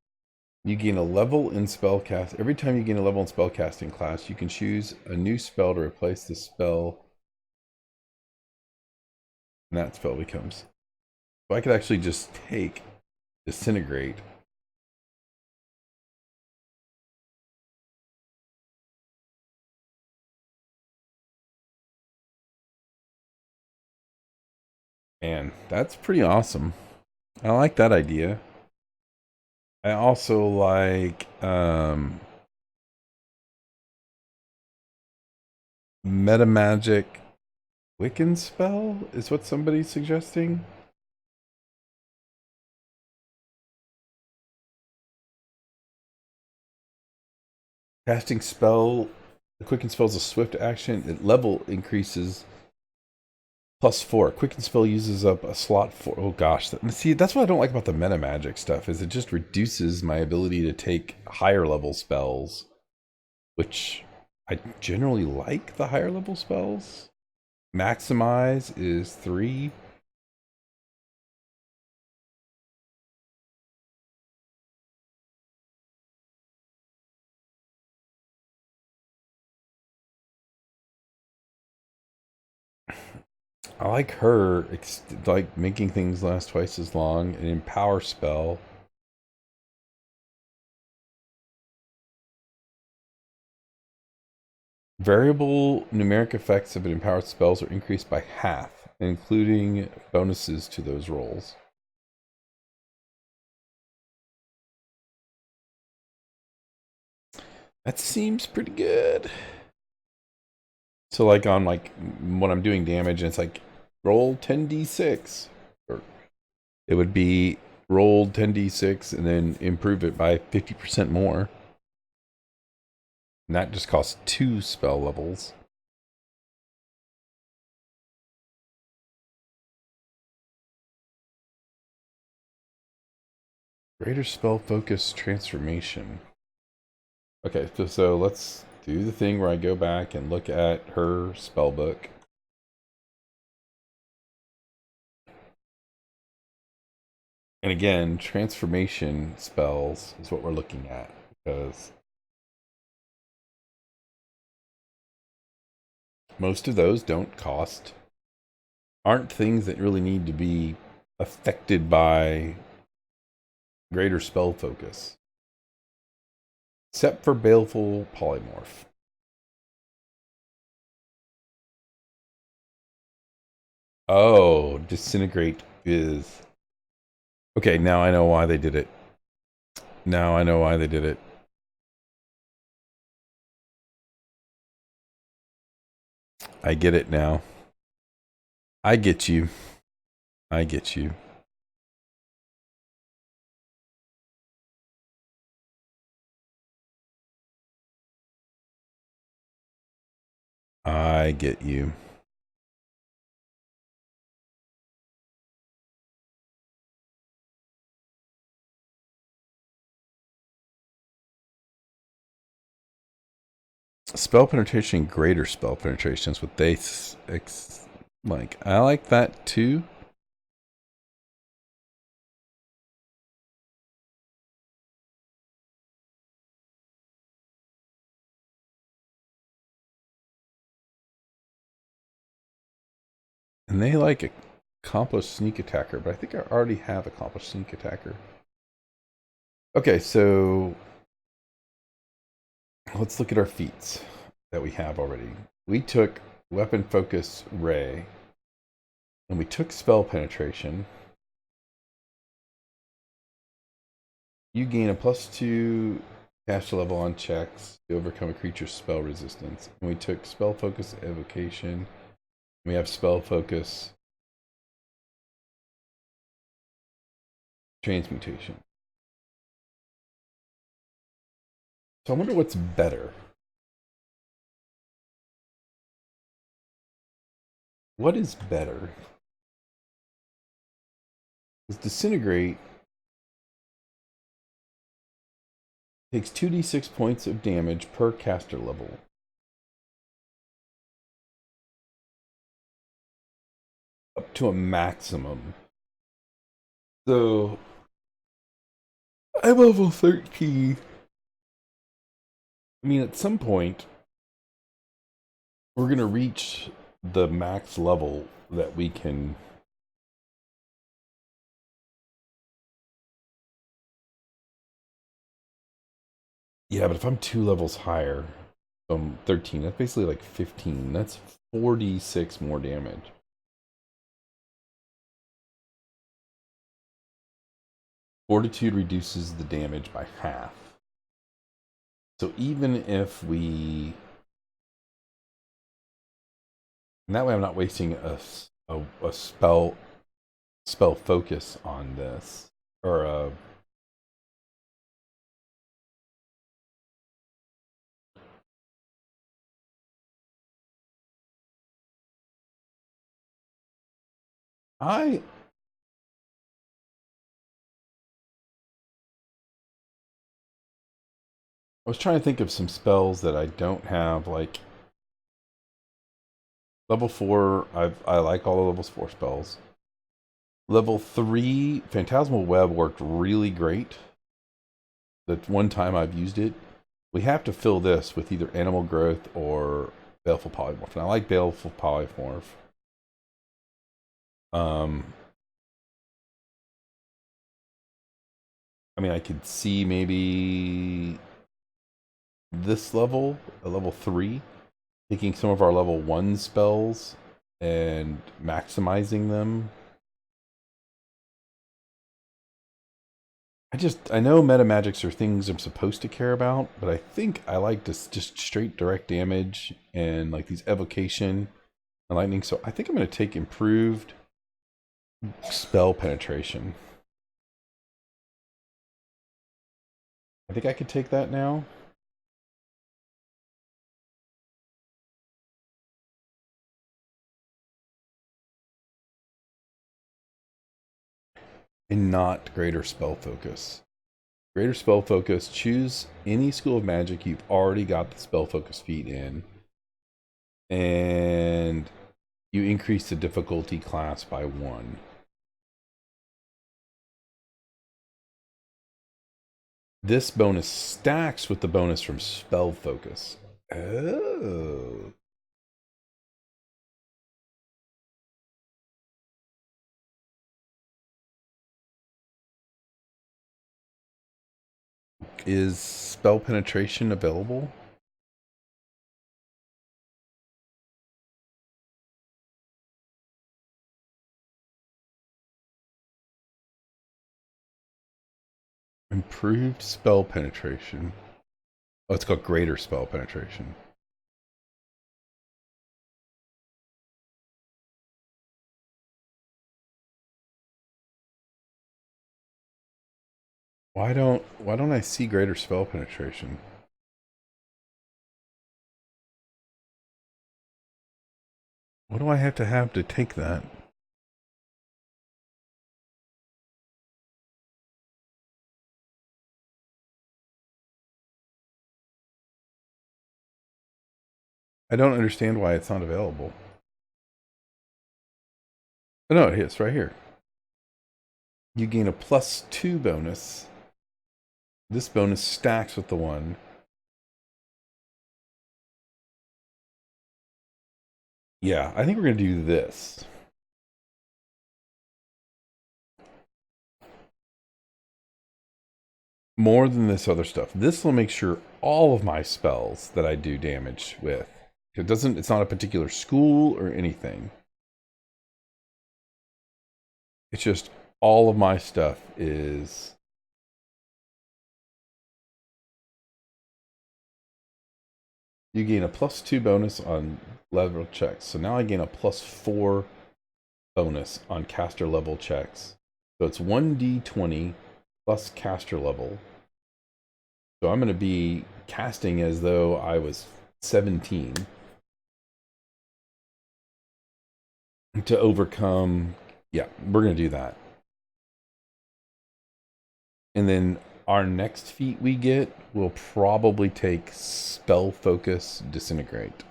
You gain a level in spellcast. Every time you gain a level in spellcasting class, you can choose a new spell to replace the spell. And that spell becomes. So I could actually just take disintegrate. Man, that's pretty awesome. I like that idea. I also like Metamagic Wiccan spell is what somebody's suggesting. Casting spell, the Quicken spell is a swift action. It level increases +4. Quicken spell uses up a slot for. Oh gosh, see, that's what I don't like about the meta magic stuff. Is it just reduces my ability to take higher level spells, which I generally like the higher level spells. Maximize is 3. I like her, like making things last twice as long. An empower spell. Variable numeric effects of an empowered spells are increased by half, including bonuses to those rolls. That seems pretty good. So like on like when I'm doing damage and it's like roll 10d6, or it would be roll 10d6 and then improve it by 50% more. And that just costs 2 spell levels. Greater spell focus transformation. Okay, so let's do the thing where I go back and look at her spell book. And again, transformation spells is what we're looking at, because most of those aren't things that really need to be affected by greater spell focus. Except for Baleful Polymorph. Oh, Disintegrate is... Okay, now I know why they did it. Now I know why they did it. I get it now. I get you. I get you. I get you. Spell penetration, greater spell penetration is what they like. I like that too. And they like accomplished sneak attacker, but I think I already have accomplished sneak attacker. Okay, so let's look at our feats that we have already. We took weapon focus ray, and we took spell penetration. You gain a +2 caster level on checks to overcome a creature's spell resistance. And we took spell focus evocation. We have spell focus transmutation. So I wonder what's better. What is better? Is disintegrate takes 2d6 points of damage per caster level. Up to a maximum. So I'm level 13. I mean, at some point, we're going to reach the max level that we can. Yeah, but if I'm 2 levels higher, so I'm 13, that's basically like 15. That's 46 more damage. Fortitude reduces the damage by half. So even if we... And that way I'm not wasting a spell focus on this. Or a... I was trying to think of some spells that I don't have, like level 4. I like all the levels 4 spells. Level 3, Phantasmal Web worked really great. The one time I've used it. We have to fill this with either Animal Growth or Baleful Polymorph. And I like Baleful Polymorph. I mean, I could see maybe this level, a level 3, taking some of our level 1 spells and maximizing them. I know meta magics are things I'm supposed to care about, but I think I like just straight direct damage and like these evocation and lightning. So I think I'm going to take improved spell penetration. I think I could take that now. And not greater spell focus. Greater spell focus, choose any school of magic you've already got the spell focus feat in. And you increase the difficulty class by 1. This bonus stacks with the bonus from spell focus. Oh. Is spell penetration available? Improved spell penetration. Oh, it's called greater spell penetration. Why don't I see greater spell penetration? What do I have to take that? I don't understand why it's not available. Oh, no, it is right here. You gain a +2 bonus. This bonus stacks with the one. Yeah, I think we're going to do this. More than this other stuff. This will make sure all of my spells that I do damage with. It's not a particular school or anything. It's just all of my stuff is... You gain a +2 bonus on level checks. So now I gain a +4 bonus on caster level checks. So it's 1d20 plus caster level. So I'm going to be casting as though I was 17 to overcome. Yeah, we're going to do that. And then our next feat we get will probably take Spell Focus Disintegrate.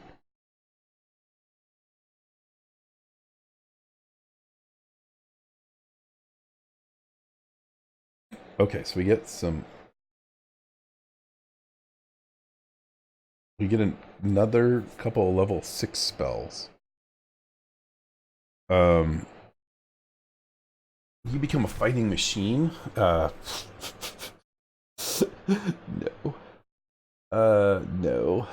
Okay, so we get another couple of level 6 spells. You become a fighting machine. No. No.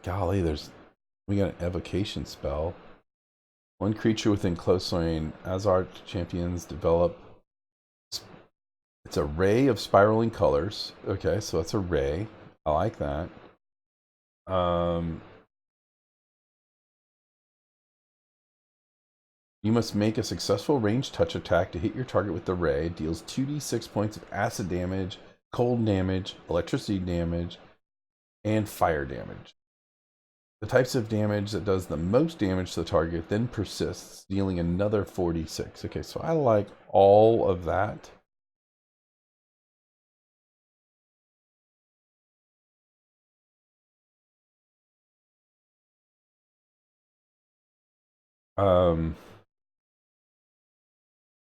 Golly, we got an evocation spell. One creature within close range, as our champions develop. It's a ray of spiraling colors. Okay, so that's a ray. I like that. You must make a successful ranged touch attack to hit your target with the ray. It deals 2d6 points of acid damage, cold damage, electricity damage, and fire damage. The types of damage that does the most damage to the target then persists, dealing another 4d6. Okay, so I like all of that.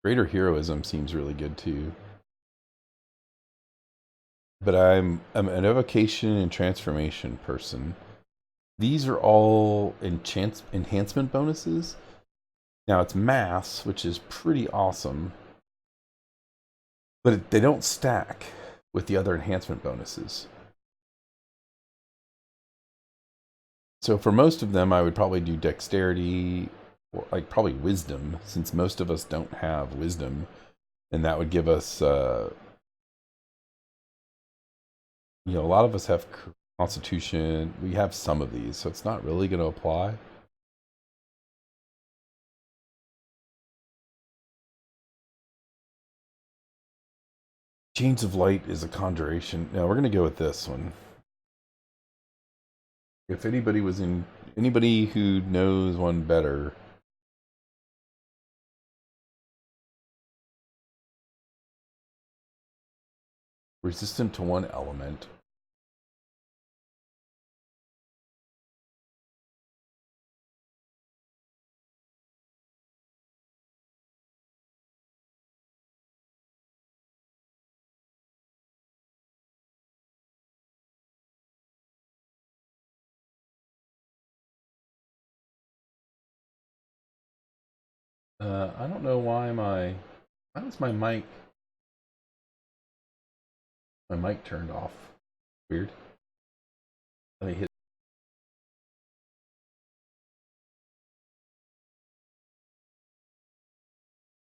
Greater Heroism seems really good too. But I'm an evocation and transformation person. These are all enhancement bonuses. Now it's mass, which is pretty awesome. But they don't stack with the other enhancement bonuses. So for most of them, I would probably do dexterity, or like probably wisdom, since most of us don't have wisdom. And that would give us, a lot of us have constitution. We have some of these, so it's not really going to apply. Chains of Light is a conjuration. No, we're going to go with this one. If anybody who knows one better. Resistant to one element. I don't know why is my mic turned off? Weird. Let me hit.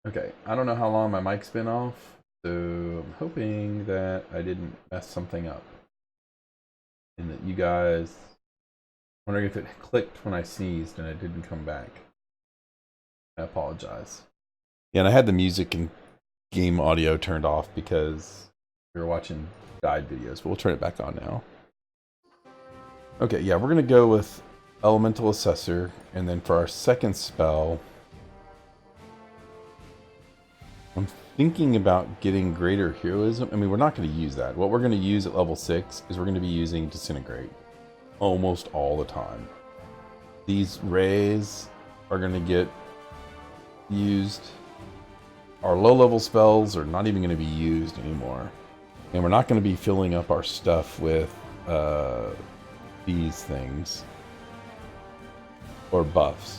Okay, I don't know how long my mic's been off, so I'm hoping that I didn't mess something up. And that you guys Wondering if it clicked when I sneezed and it didn't come back. I apologize. Yeah, and I had the music and game audio turned off because we were watching guide videos, but we'll turn it back on now. Okay, yeah, we're going to go with Elemental Assessor, and then for our second spell, I'm thinking about getting Greater Heroism. I mean, we're not going to use that. What we're going to use at level 6 is we're going to be using Disintegrate almost all the time. These rays are going to get used. Our low-level spells are not even going to be used anymore. And we're not going to be filling up our stuff with these things. Or buffs.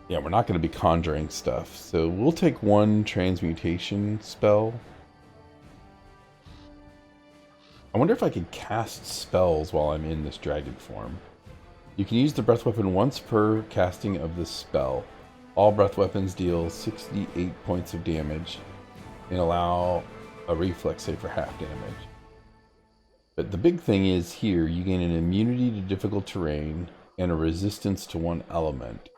Yeah, we're not going to be conjuring stuff. So we'll take one Transmutation spell. I wonder if I could cast spells while I'm in this dragon form. You can use the breath weapon once per casting of this spell. All breath weapons deal 68 points of damage and allow a reflex save for half damage. But the big thing is here, you gain an immunity to difficult terrain and a resistance to one element.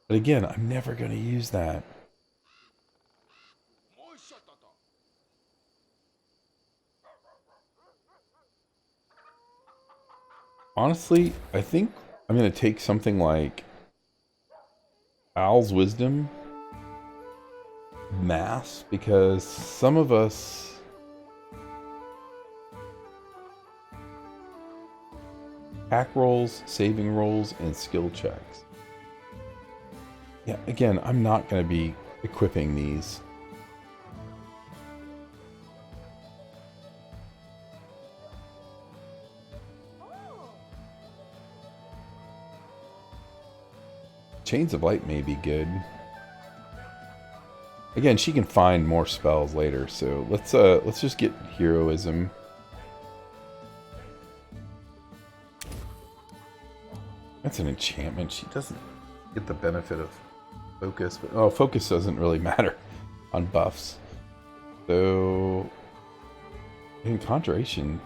But again, I'm never going to use that. Honestly, I think I'm going to take something like Owl's Wisdom Mass, because some of us attack rolls, saving rolls, and skill checks. Yeah, again, I'm not going to be equipping these. Chains of Light may be good. Again, she can find more spells later, so let's just get Heroism. That's an enchantment. She doesn't get the benefit of focus, but focus doesn't really matter on buffs. So in Conjuration,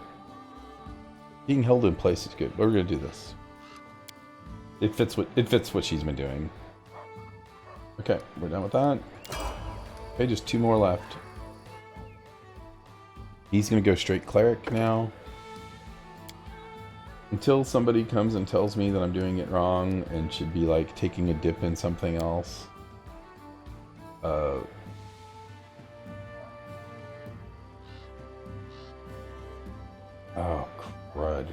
being held in place is good. We're gonna do this. It fits what she's been doing. Okay, we're done with that. Okay, just 2 more left. He's gonna go straight cleric now. Until somebody comes and tells me that I'm doing it wrong and should be like taking a dip in something else. Oh, crud.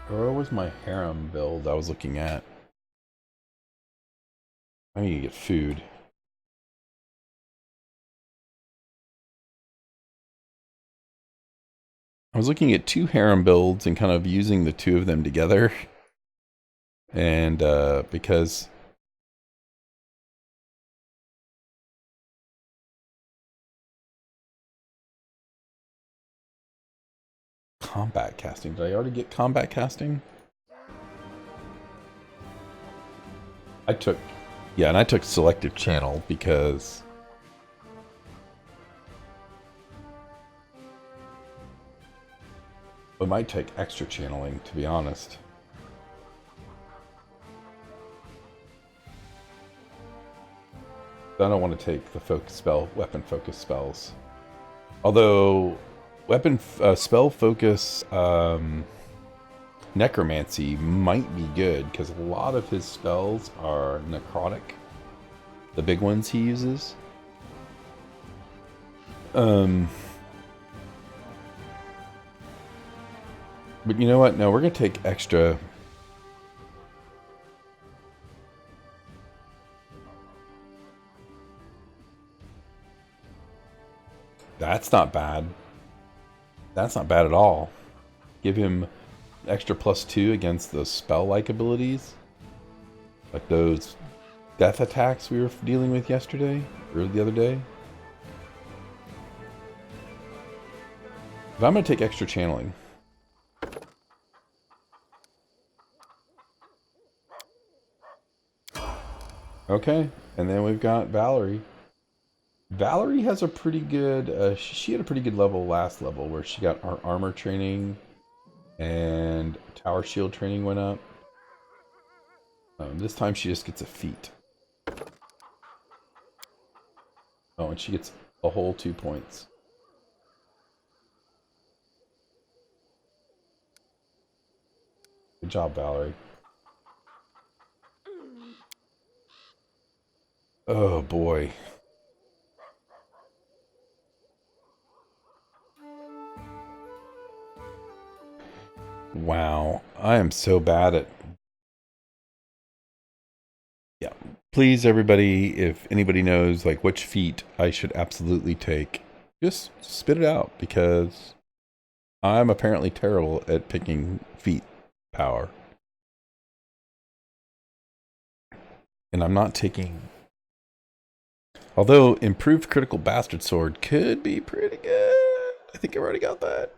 Where was my harem build I was looking at? I need to get food. I was looking at 2 harem builds and kind of using the 2 of them together. And because combat casting. Did I already get combat casting? I took selective channel because I might take extra channeling, to be honest. I don't want to take the focus spell, weapon focus spells. Although weapon spell focus necromancy might be good because a lot of his spells are necrotic. The big ones he uses. But you know what? No, we're going to take extra. That's not bad. That's not bad at all. Give him extra +2 against those spell-like abilities. Like those death attacks we were dealing with yesterday, or the other day. But I'm going to take extra channeling. Okay, and then we've got Valerie. Valerie has a pretty good, she had a pretty good level last level where she got our armor training and tower shield training went up. This time she just gets a feat. Oh, and she gets a whole 2 points. Good job, Valerie. Oh boy. Wow. I am so bad at... Yeah. Please, everybody, if anybody knows like which feat I should absolutely take, just spit it out because I'm apparently terrible at picking feat power. And I'm not taking... Although improved critical bastard sword could be pretty good. I think I've already got that.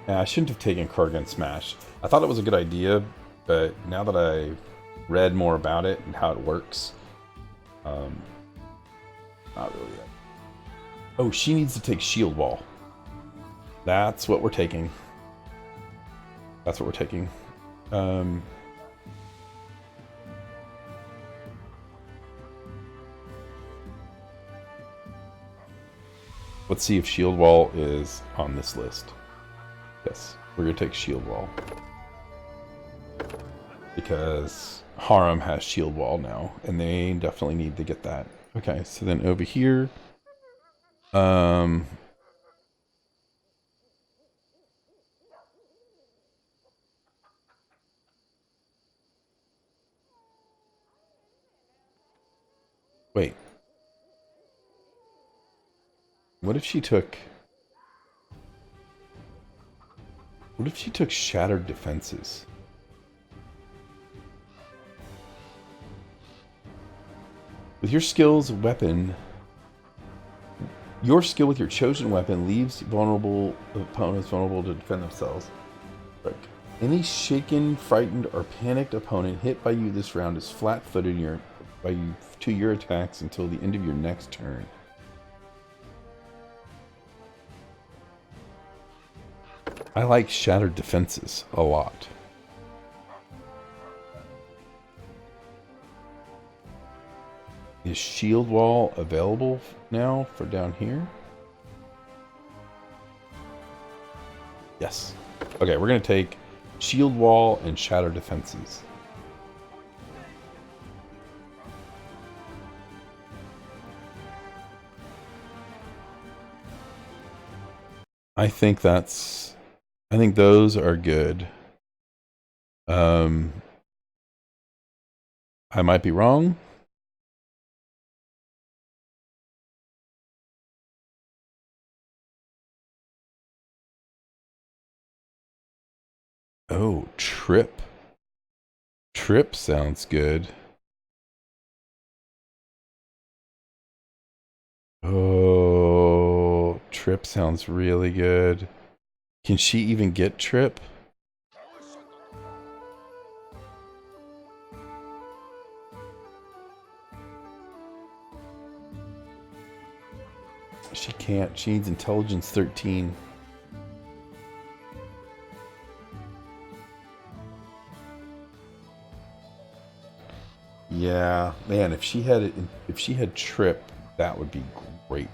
Yeah, I shouldn't have taken Kurgan Smash. I thought it was a good idea, but now that I read more about it and how it works, not really yet. Oh, she needs to take Shield Wall. That's what we're taking. That's what we're taking. Let's see if Shield Wall is on this list. Yes, we're going to take Shield Wall. Because Harem has Shield Wall now, and they definitely need to get that. Okay, so then over here... Wait. What if she took... What if she took Shattered Defenses? With your skill's weapon... Your skill with your chosen weapon leaves vulnerable opponents vulnerable to defend themselves. Look, any shaken, frightened, or panicked opponent hit by you this round is flat-footed to your attacks until the end of your next turn. I like Shattered Defenses a lot. Is Shield Wall available now for down here? Yes. Okay, we're going to take Shield Wall and Shattered Defenses. I think those are good. I might be wrong. Oh, Trip. Trip sounds good. Oh, Trip sounds really good. Can she even get Trip? She can't. She needs Intelligence 13. Yeah, man, if she had Trip, that would be great.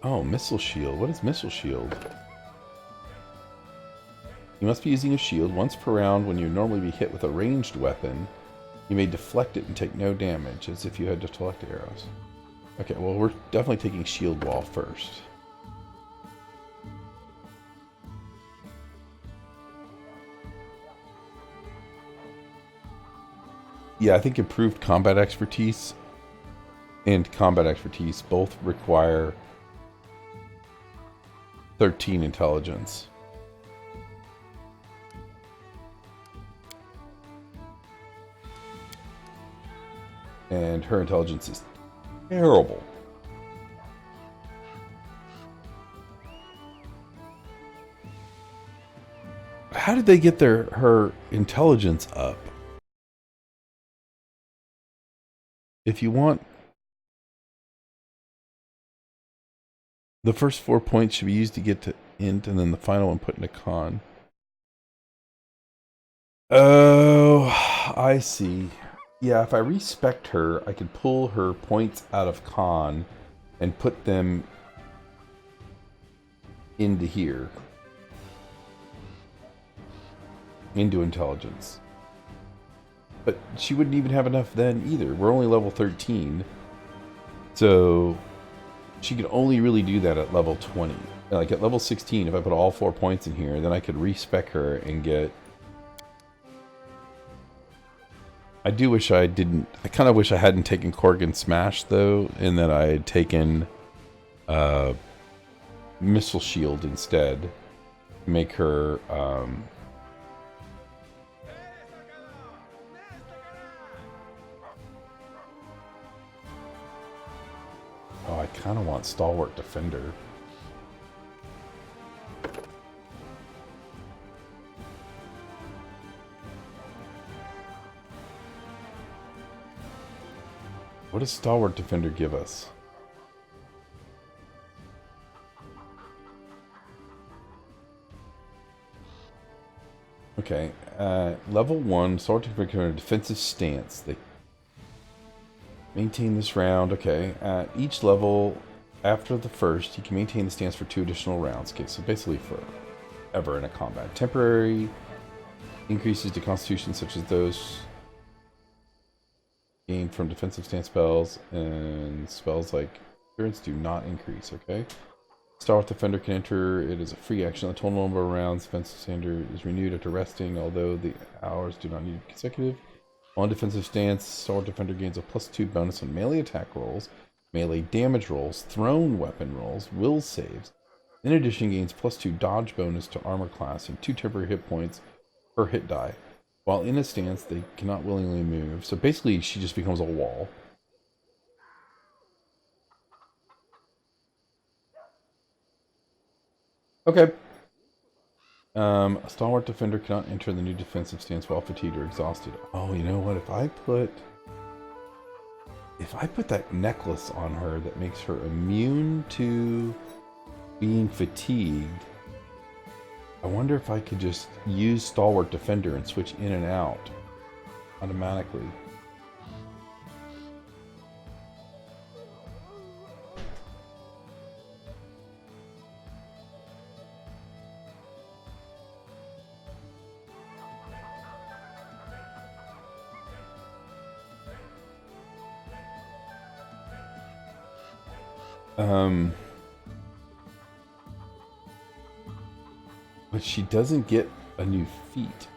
Oh, Missile Shield. What is Missile Shield? You must be using a shield once per round when you normally be hit with a ranged weapon. You may deflect it and take no damage, as if you had to deflect arrows. Okay, well, we're definitely taking Shield Wall first. Yeah, I think improved combat expertise and combat expertise both require 13 intelligence. And her intelligence is terrible. How did they get her intelligence up? if you want, the first 4 points should be used to get to int, and then the final one put into con. Oh, I see. Yeah, if I respect her, I could pull her points out of con and put them into here. Into intelligence. But she wouldn't even have enough then either. We're only level 13. So she could only really do that at level 20. Like at level 16, if I put all 4 points in here, then I could respec her and get... I do wish I didn't... I kind of wish I hadn't taken Corgan Smash, though, and that I had taken Missile Shield instead. Make her... Oh, I kind of want Stalwart Defender. What does Stalwart Defender give us? Okay, level 1, Stalwart Defender, defensive stance. They maintain this round. Okay, at each level after the first, you can maintain the stance for 2 additional rounds. Okay, so basically forever in a combat. Temporary increases to constitution, such as those gained from defensive stance spells, and spells like endurance do not increase. Okay, Stalwart Defender can enter it as a free action. The total number of rounds defensive standard is renewed after resting, although the hours do not need consecutive. On defensive stance, Stalwart Defender gains a +2 bonus on melee attack rolls, melee damage rolls, thrown weapon rolls, will saves. In addition, gains +2 dodge bonus to armor class and 2 temporary hit points per hit die. While in a stance, they cannot willingly move. So basically, she just becomes a wall. Okay. A Stalwart Defender cannot enter the new defensive stance while fatigued or exhausted. Oh, you know what? If I put that necklace on her that makes her immune to being fatigued, I wonder if I could just use Stalwart Defender and switch in and out automatically. But she doesn't get a new feat.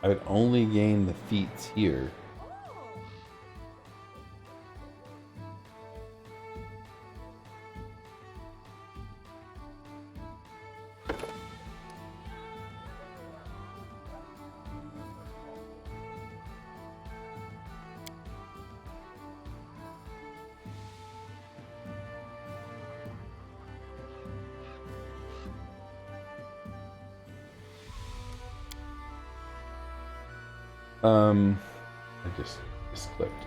I would only gain the feats here. I just clicked.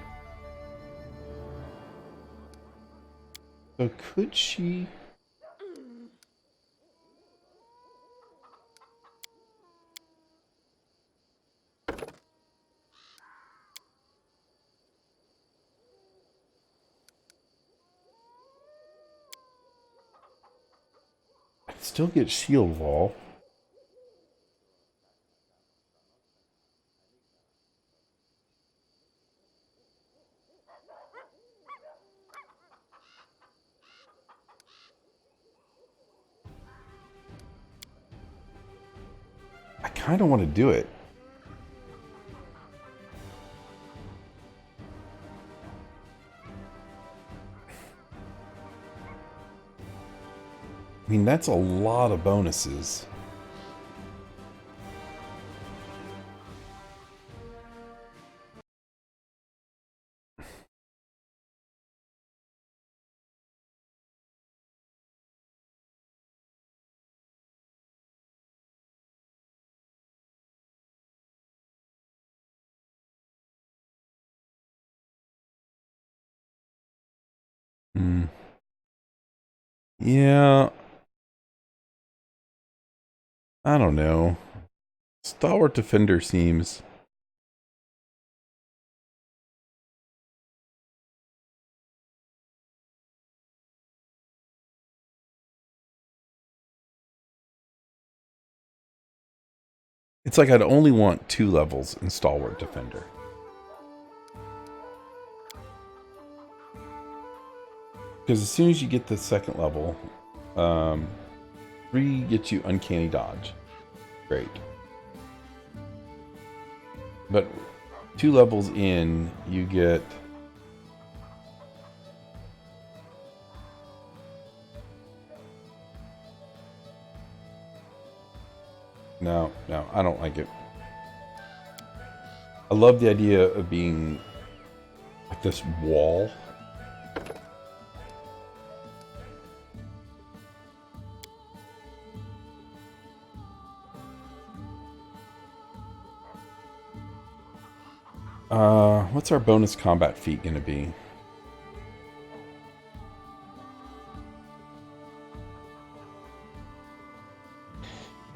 So could she? I'd still get shield wall. I kind of want to do it. I mean, that's a lot of bonuses. Hmm. Yeah, I don't know. Stalwart Defender seems... It's like I'd only want 2 levels in Stalwart Defender. Because as soon as you get the 2nd level, 3 gets you Uncanny Dodge. Great. But 2 levels in, you get... No, I don't like it. I love the idea of being like this wall. What's our bonus combat feat gonna be?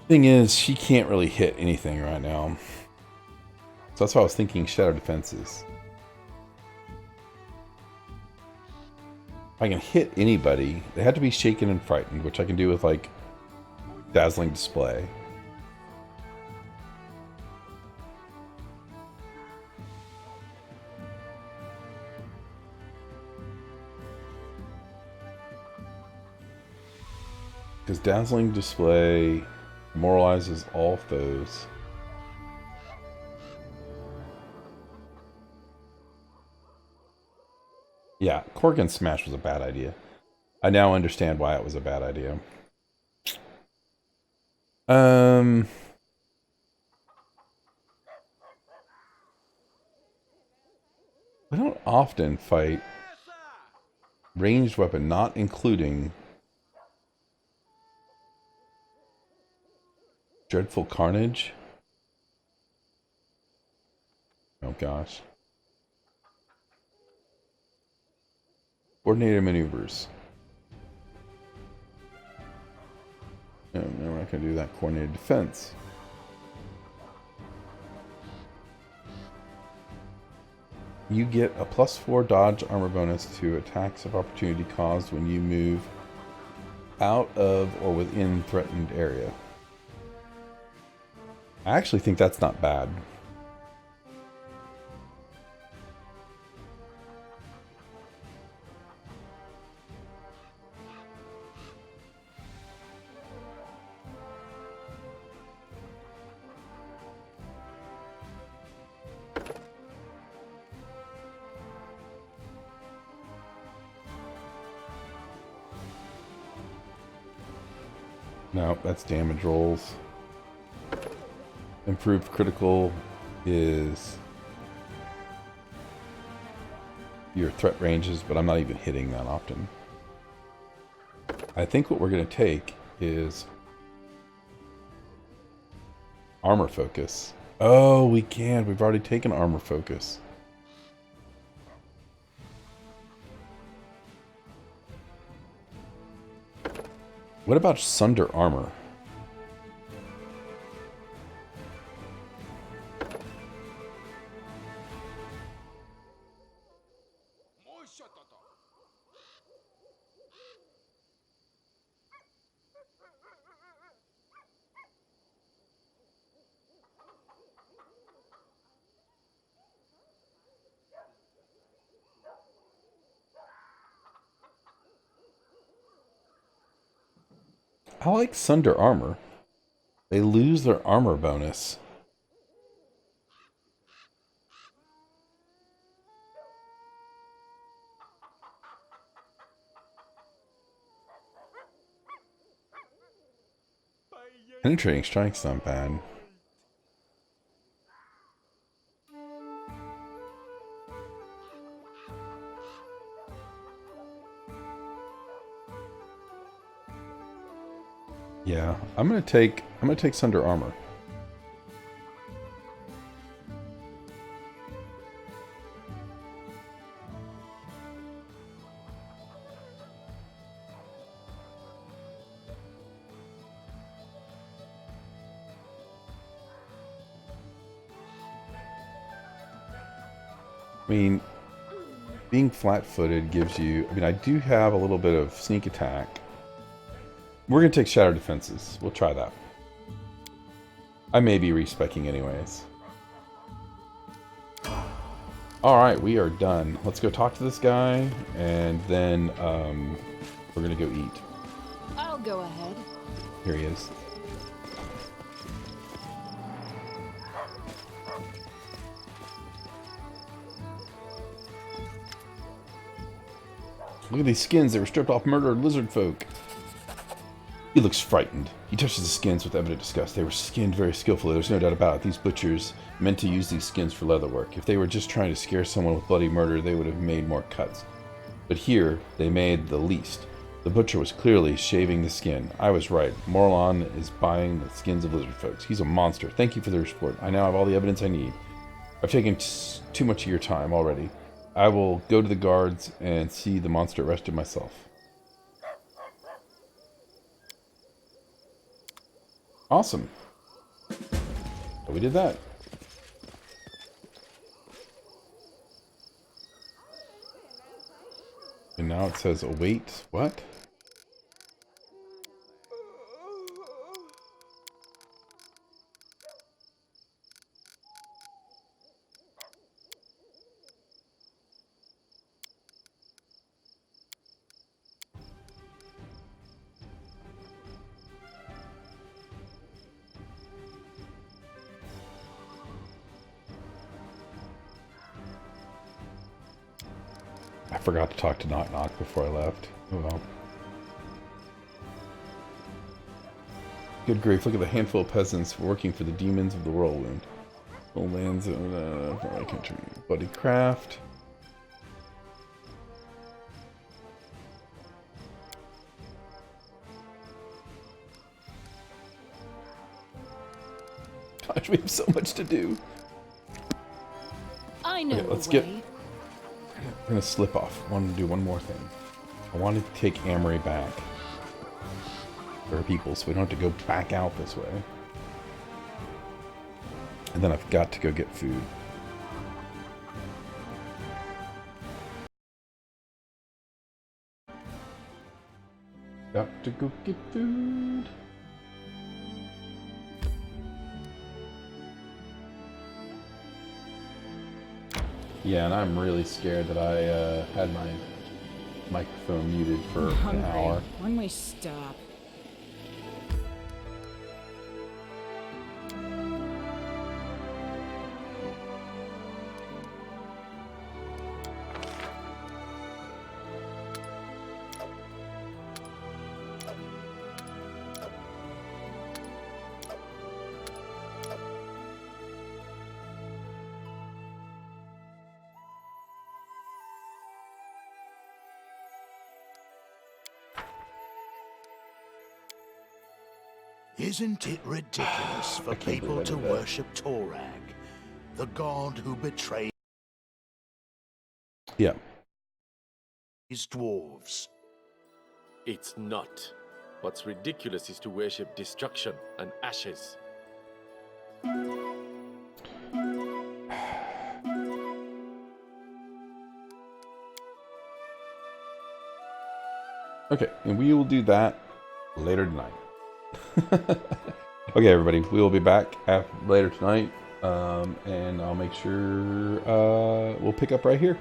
Thing is, she can't really hit anything right now. So that's why I was thinking Shadow Defenses. If I can hit anybody, they have to be shaken and frightened, which I can do with, like, Dazzling Display. Because Dazzling Display demoralizes all foes. Yeah, Corgan Smash was a bad idea. I now understand why it was a bad idea. I don't often fight ranged weapon, not including Dreadful Carnage. Oh gosh. Coordinated maneuvers. No, we're not going to do that. Coordinated defense. You get a +4 dodge armor bonus to attacks of opportunity caused when you move out of or within threatened area. I actually think that's not bad. No, that's damage rolls. Improved critical is your threat ranges, but I'm not even hitting that often. I think what we're going to take is armor focus. Oh, we can. We've already taken armor focus. What about Sunder armor? I like Sunder armor. They lose their armor bonus. Penetrating strike's not bad. Yeah, I'm gonna take Sunder armor. mean, being flat-footed gives you... I mean, I do have a little bit of sneak attack. We're going to take Shadow Defenses. We'll try that. I may be respecking anyways. Alright, we are done. Let's go talk to this guy, and then we're going to go eat. I'll go ahead. Here he is. Look at these skins. They were stripped off murdered lizard folk. He looks frightened. He touches the skins with evident disgust. They were skinned very skillfully. There's no doubt about it. These butchers meant to use these skins for leather work. If they were just trying to scare someone with bloody murder, they would have made more cuts. But here, they made the least. The butcher was clearly shaving the skin. I was right. Morlon is buying the skins of lizard folks. He's a monster. Thank you for the report. I now have all the evidence I need. I've taken too much of your time already. I will go to the guards and see the monster arrested myself. Awesome. So we did that. And now it says await. What? I forgot to talk to Knock Knock before I left. Oh well. Good grief, look at the handful of peasants working for the demons of the whirlwind. Old lands of my country. Buddy Craft. Gosh, we have so much to do. I know. Okay, let's the get... way. I'm gonna slip off. I want to do one more thing. I want to take Amory back for our people so we don't have to go back out this way. And then I've got to go get food. Got to go get food. Yeah, and I'm really scared that I had my microphone muted for an hour. When we stop. Isn't it ridiculous for people to worship Torag, the god who betrayed Yeah. his dwarves? It's not. What's ridiculous is to worship destruction and ashes. Okay, and we will do that later tonight. Okay, everybody, we will be back later tonight, and I'll make sure we'll pick up right here.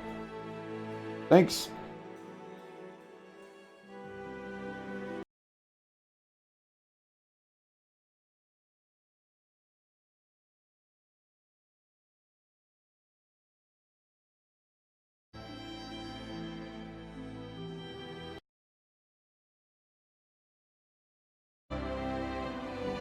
Thanks.